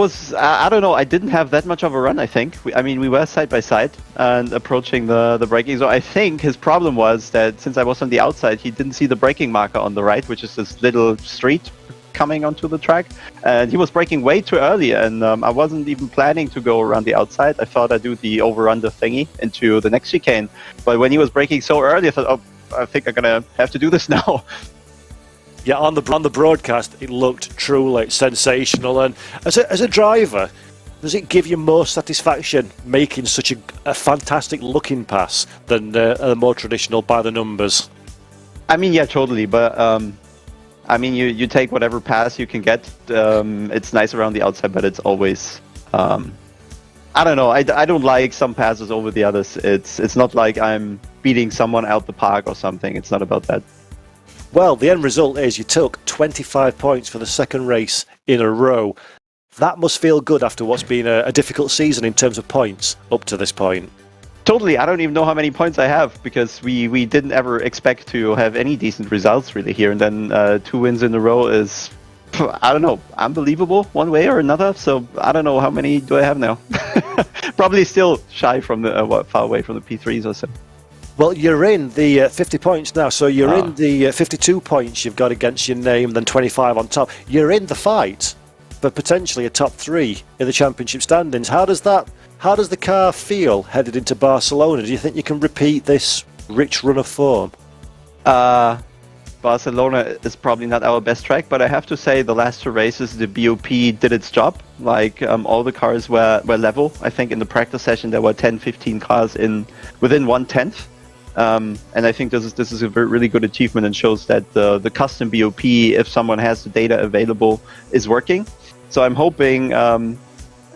don't know, I didn't have that much of a run, I think. We were side by side and approaching the braking. So I think his problem was that since I was on the outside, he didn't see the braking marker on the right, which is this little street coming onto the track, and he was braking way too early, and I wasn't even planning to go around the outside. I thought I'd do the over-under thingy into the next chicane, but when he was braking so early, I thought, oh, I think I'm gonna have to do this now. Yeah, on the broadcast, it looked truly sensational, and as a driver, does it give you more satisfaction making such a fantastic looking pass than a more traditional by the numbers? I mean, yeah, totally, but you take whatever pass you can get. It's nice around the outside, but it's always, I don't know. I don't like some passes over the others. It's not like I'm beating someone out the park or something. It's not about that. Well, the end result is you took 25 points for the second race in a row. That must feel good after what's been a difficult season in terms of points up to this point. Totally. I don't even know how many points I have, because we didn't ever expect to have any decent results really here. And then 2 wins in a row is, I don't know, unbelievable one way or another. So I don't know, how many do I have now? Probably still shy from the, far away from the P3s or so. Well, you're in the 50 points now, so you're in the 52 points you've got against your name, then 25 on top. You're in the fight for potentially a top 3 in the championship standings. How does the car feel headed into Barcelona? Do you think you can repeat this rich run of form? Barcelona is probably not our best track, but I have to say the last 2 races, the BOP did its job. Like, all the cars were level. I think in the practice session there were 10-15 cars within 1/10. And I think this is a really good achievement, and shows that the custom BOP, if someone has the data available, is working. So I'm hoping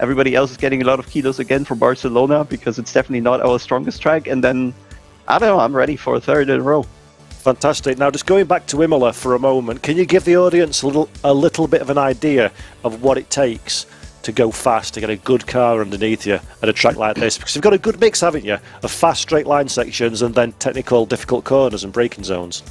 everybody else is getting a lot of kilos again for Barcelona, because it's definitely not our strongest track. And then, I don't know, I'm ready for a third in a row. Fantastic. Now, just going back to Imola for a moment, can you give the audience a little bit of an idea of what it takes to go fast, to get a good car underneath you at a track like this? Because you've got a good mix, haven't you, of fast straight line sections and then technical difficult corners and braking zones.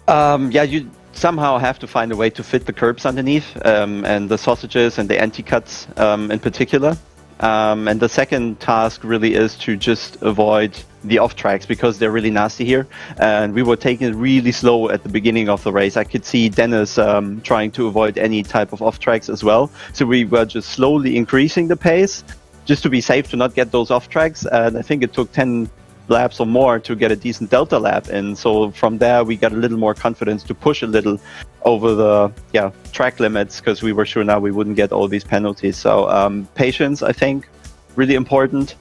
Yeah, you somehow have to find a way to fit the curbs underneath, and the sausages and the anti-cuts in particular. And the second task really is to just avoid the off tracks, because they're really nasty here. And we were taking it really slow at the beginning of the race. I could see Dennis trying to avoid any type of off tracks as well. So we were just slowly increasing the pace just to be safe to not get those off tracks. And I think it took 10 laps or more to get a decent delta lap in. So from there we got a little more confidence to push a little over the track limits, because we were sure now we wouldn't get all these penalties. So patience, I think, really important.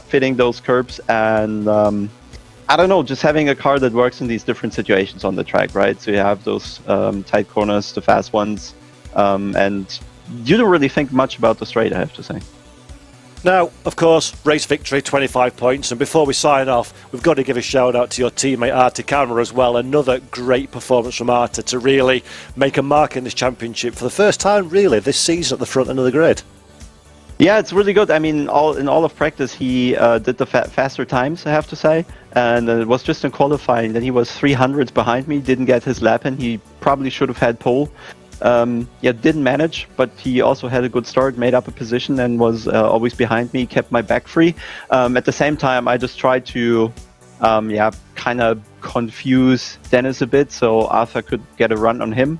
fitting those curbs and I don't know, just having a car that works in these different situations on the track, right? So you have those tight corners, the fast ones, and you don't really think much about the straight, I have to say. Now, of course, race victory, 25 points. And before we sign off, we've got to give a shout out to your teammate Artie Camera as well. Another great performance from Artie to really make a mark in this championship for the first time, really, this season at the front end of the grid. Yeah, it's really good. I mean, in all of practice, he did the faster times, I have to say. And it was just in qualifying that he was 300s behind me, didn't get his lap in. He probably should have had pole. Didn't manage, but he also had a good start, made up a position and was always behind me, kept my back free. At the same time, I just tried to kind of confuse Dennis a bit so Arthur could get a run on him.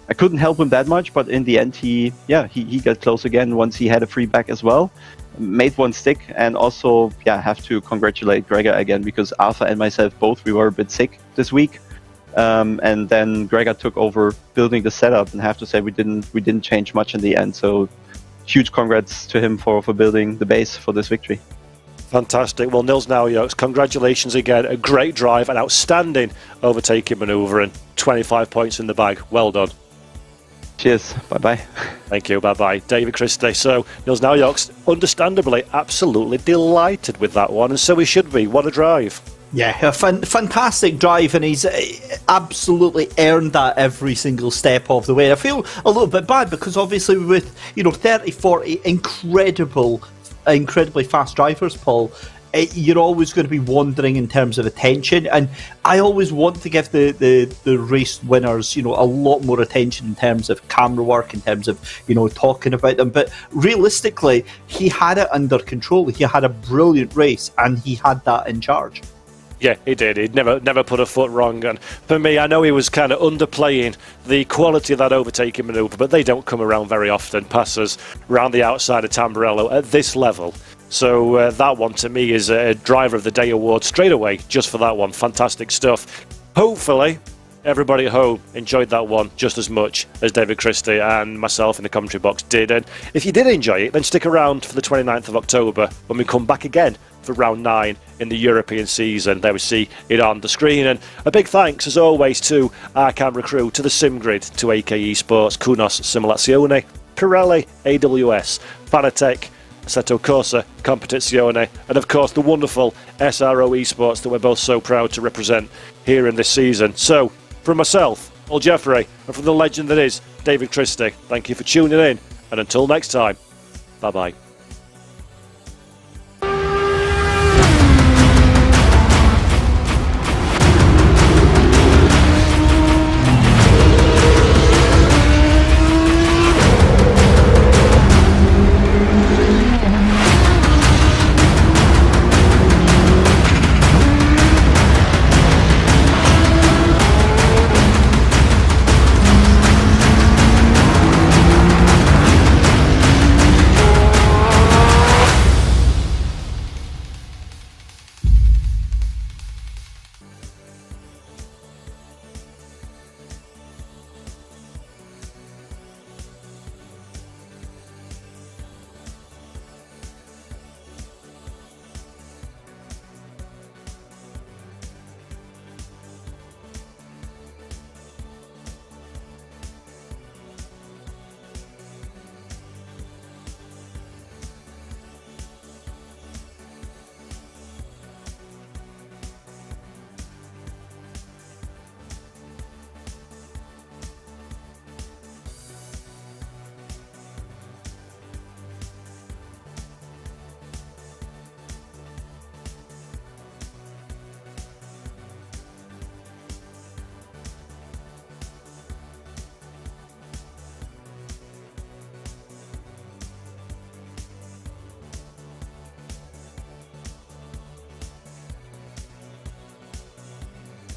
I couldn't help him that much, but in the end, he got close again once he had a free back as well. Made one stick, and also have to congratulate Gregor again, because Arthur and myself both, we were a bit sick this week. And then Gregor took over building the setup, and I have to say we didn't change much in the end. So huge congrats to him for building the base for this victory. Fantastic. Well, Nils Naujokes, congratulations again. A great drive, an outstanding overtaking manoeuvre, and 25 points in the bag. Well done. Cheers. Bye-bye. Thank you. Bye-bye. David Christie. So, Nils Naujokes, understandably, absolutely delighted with that one, and so he should be. What a drive. Yeah, a fantastic drive, and he's absolutely earned that every single step of the way. I feel a little bit bad because obviously with 30, 40 incredibly fast drivers, Paul, you're always going to be wandering in terms of attention, and I always want to give the race winners a lot more attention in terms of camera work, in terms of talking about them, but realistically he had it under control. He had a brilliant race and he had that in charge. Yeah, he did. He'd never put a foot wrong. And for me, I know he was kind of underplaying the quality of that overtaking manoeuvre, but they don't come around very often, passes around the outside of Tamburello at this level. So that one, to me, is a Driver of the Day award straight away, just for that one. Fantastic stuff. Hopefully, everybody at home enjoyed that one just as much as David Christie and myself in the commentary box did. And if you did enjoy it, then stick around for the 29th of October when we come back again for round 9 in the European season. There we see it on the screen. And a big thanks, as always, to our camera crew, to the SimGrid, to AK Esports, Kunos Simulazione, Pirelli, AWS, Fanatec, Assetto Corsa Competizione, and of course the wonderful SRO Esports that we're both so proud to represent here in this season. So, from myself, Paul Jeffrey, and from the legend that is David Christie, thank you for tuning in, and until next time, bye-bye.